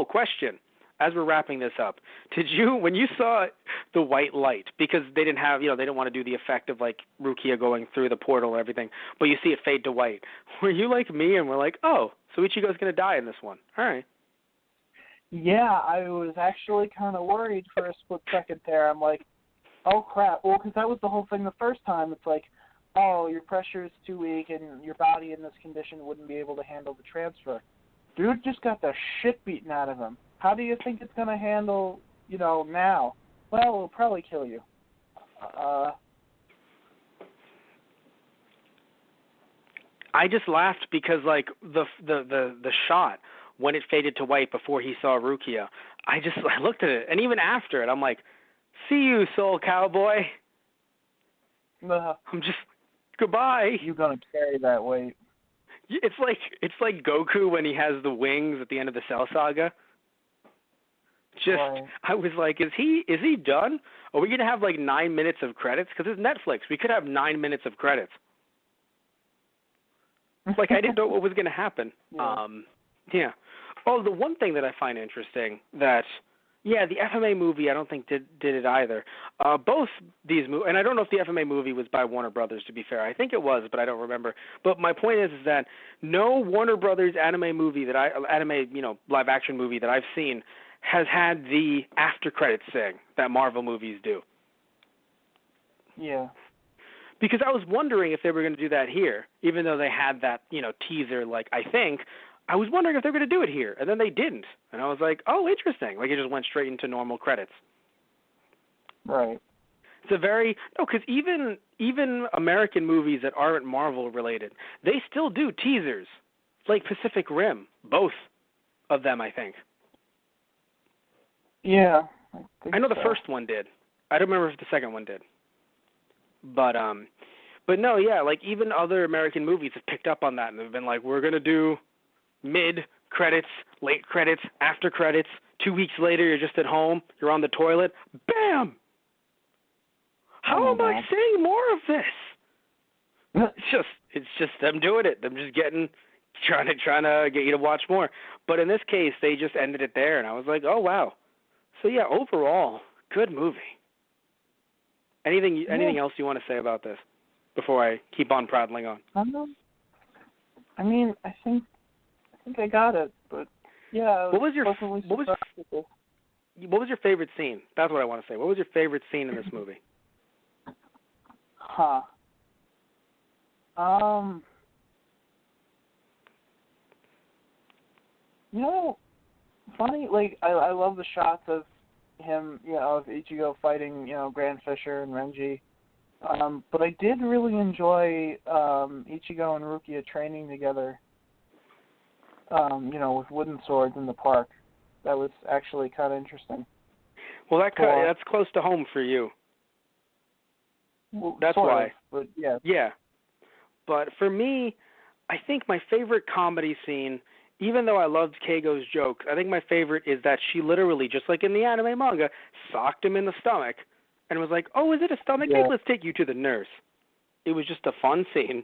Question. As we're wrapping this up, when you saw the white light, because they didn't have, they didn't want to do the effect of like Rukia going through the portal and everything, but you see it fade to white. Were you like me and we're like, oh, so Ichigo's going to die in this one? All right. Yeah, I was actually kind of worried for a split second there. I'm like, oh crap. Well, because that was the whole thing the first time. It's like, oh, your pressure is too weak and your body in this condition wouldn't be able to handle the transfer. Dude just got the shit beaten out of him. How do you think it's going to handle, now? Well, it'll probably kill you. I just laughed because like the shot when it faded to white before he saw Rukia, I looked at it, and even after it, I'm like, "See you, Soul Cowboy." I'm just goodbye. You're gonna carry that weight. It's like Goku when he has the wings at the end of the Cell Saga. Right. I was like, is he done? Are we gonna have like 9 minutes of credits? Because it's Netflix. We could have 9 minutes of credits. Like I didn't know what was gonna happen. Yeah. Yeah. Oh, the one thing that I find interesting that, yeah, the FMA movie I don't think did it either. Both these movies, and I don't know if the FMA movie was by Warner Brothers. To be fair, I think it was, but I don't remember. But my point is that no Warner Brothers anime movie live action movie that I've seen has had the after credits thing that Marvel movies do. Yeah. Because I was wondering if they were going to do that here, even though they had that, teaser, like, I think. I was wondering if they were going to do it here, and then they didn't. And I was like, oh, interesting. Like, it just went straight into normal credits. Right. It's because even American movies that aren't Marvel-related, they still do teasers, like Pacific Rim, both of them, I think. Yeah. I know the first one did. I don't remember if the second one did. But no, yeah, like even other American movies have picked up on that and they've been like, we're going to do mid-credits, late credits, after credits. 2 weeks later, you're just at home, you're on the toilet, bam! How am I seeing more of this? It's just them doing it. Them just trying to get you to watch more. But in this case, they just ended it there, and I was like, oh, wow. So, yeah, overall, good movie. Anything else you want to say about this before I keep on prattling on? I mean, I think I got it, but yeah. What was your favorite scene? That's what I want to say. What was your favorite scene in this movie? Huh. Funny. Like I love the shots of him, of Ichigo fighting, Grand Fisher and Renji. But I did really enjoy Ichigo and Rukia training together, with wooden swords in the park. That was actually kind of interesting. Well, that's close to home for you. Well, that's sort why. of, but yeah. Yeah. But for me, I think my favorite comedy scene, even though I loved Keigo's jokes, I think my favorite is that she literally, just like in the anime manga, socked him in the stomach and was like, oh, is it a stomach ache? Let's take you to the nurse. It was just a fun scene.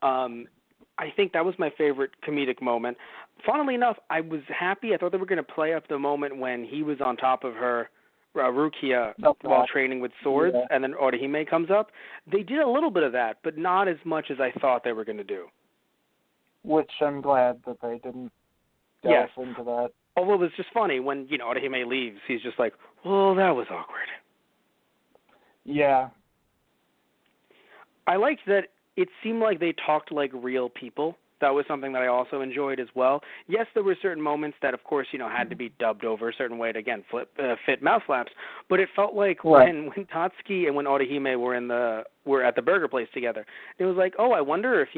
I think that was my favorite comedic moment. Funnily enough, I was happy. I thought they were going to play up the moment when he was on top of her, Rukia, while training with swords, and then Orihime comes up. They did a little bit of that, but not as much as I thought they were going to do. Which I'm glad that they didn't delve into that. Although it was just funny when, Orihime leaves, he's just like, well, that was awkward. Yeah. I liked that it seemed like they talked like real people. That was something that I also enjoyed as well. Yes, there were certain moments that, of course, had to be dubbed over a certain way to, again, fit mouth flaps. But it felt like when Tatsuki and when Orihime were at the burger place together, it was like, oh, I wonder if,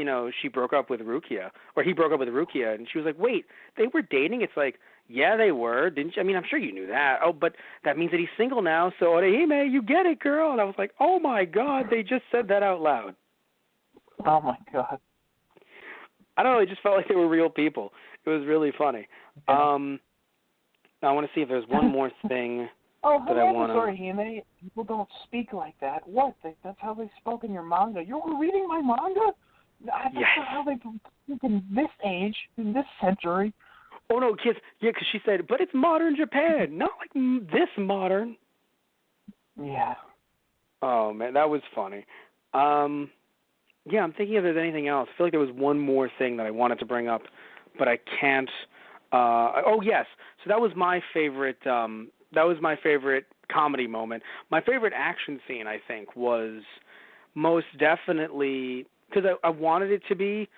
she broke up with Rukia, or he broke up with Rukia. And she was like, wait, they were dating? It's like, yeah, they were. Didn't you? I mean, I'm sure you knew that. Oh, but that means that he's single now. So Orihime, you get it, girl. And I was like, oh, my God, they just said that out loud. Oh, my God. I don't know. It just felt like they were real people. It was really funny. Yeah. I want to see if there's one more thing that I want to... Sorry, Hime. People don't speak like that. What? That's how they spoke in your manga. You were reading my manga? That's not how they speak in this age, in this century. Oh, no, kids. Yeah, because she said, but it's modern Japan, not like this modern. Yeah. Oh, man, that was funny. Yeah, I'm thinking if there's anything else. I feel like there was one more thing that I wanted to bring up, but I can't. Oh, yes. So that was my favorite. That was my favorite comedy moment. My favorite action scene, I think, was most definitely because I wanted it to be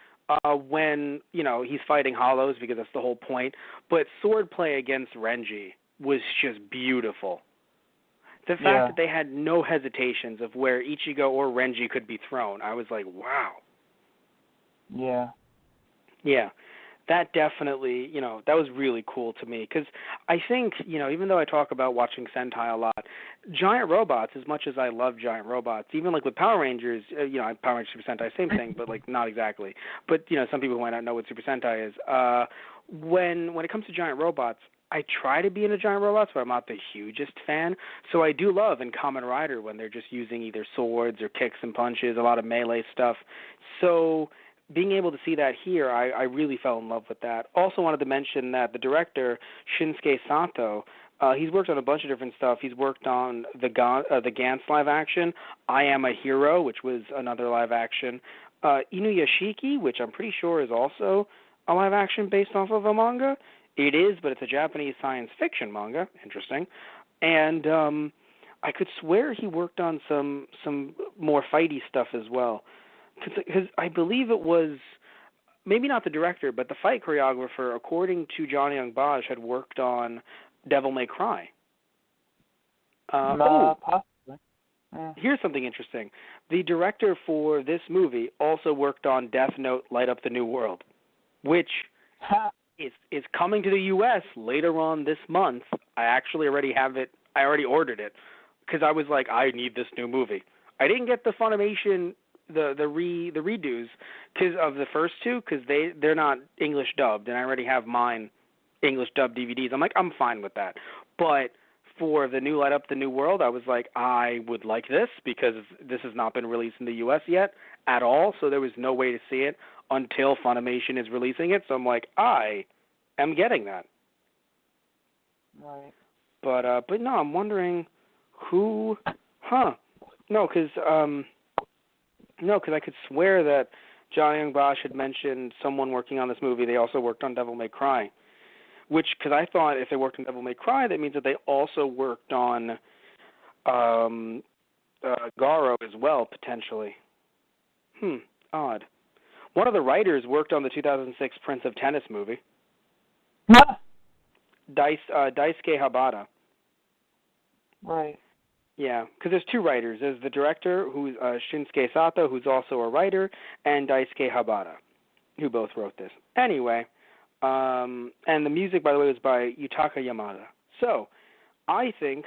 when he's fighting Hollows because that's the whole point. But swordplay against Renji was just beautiful. The fact that they had no hesitations of where Ichigo or Renji could be thrown, I was like, wow. Yeah. Yeah. That definitely, that was really cool to me because I think, even though I talk about watching Sentai a lot, giant robots, as much as I love giant robots, even like with Power Rangers, Power Rangers Super Sentai, same thing, but like not exactly. But, some people might not know what Super Sentai is. When it comes to giant robots, I try to be into giant robots, but I'm not the hugest fan. So I do love in Kamen Rider when they're just using either swords or kicks and punches, a lot of melee stuff. So being able to see that here, I really fell in love with that. Also wanted to mention that the director, Shinsuke Sato, he's worked on a bunch of different stuff. He's worked on the Gantz live action, I Am a Hero, which was another live action, Inuyashiki, which I'm pretty sure is also a live action based off of a manga. It is, but it's a Japanese science fiction manga. Interesting. And I could swear he worked on some more fighty stuff as well. Because I believe it was, maybe not the director, but the fight choreographer, according to Johnny Young Bosch, had worked on Devil May Cry. Possibly. Yeah. Here's something interesting. The director for this movie also worked on Death Note, Light Up the New World, which is coming to the U.S. later on this month. I actually already have it. I already ordered it because I was like, I need this new movie. I didn't get the Funimation the redos because of the first two because they're not English dubbed, and I already have mine English dubbed DVDs. I'm like, I'm fine with that. But for the new Light Up the New World, I was like, I would like this because this has not been released in the U.S. yet at all, so there was no way to see it until Funimation is releasing it. So I'm like, I am getting that. Right. But no, I'm wondering who, no, because I could swear that Johnny Young Bosch had mentioned someone working on this movie. They also worked on Devil May Cry, because I thought if they worked on Devil May Cry, that means that they also worked on Garo as well, potentially. Odd. One of the writers worked on the 2006 Prince of Tennis movie. Daisuke Habata. Right. Yeah, because there's two writers. There's the director, who's Shinsuke Sato, who's also a writer, and Daisuke Habata, who both wrote this. Anyway, and the music, by the way, was by Yutaka Yamada. So, I think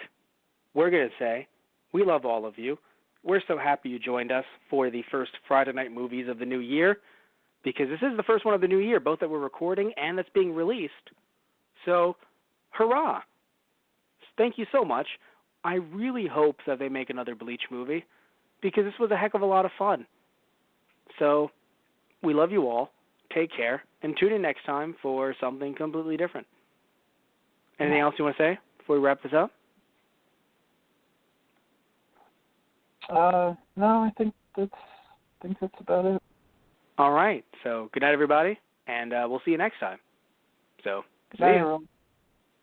we're going to say we love all of you. We're so happy you joined us for the first Friday Night Movies of the new year, because this is the first one of the new year, both that we're recording and that's being released. So, hurrah! Thank you so much. I really hope that they make another Bleach movie, because this was a heck of a lot of fun. So, we love you all. Take care, and tune in next time for something completely different. Anything else you want to say before we wrap this up? No, I think that's about it. All right. So, good night, everybody, and we'll see you next time. So, Good see night, you. everyone.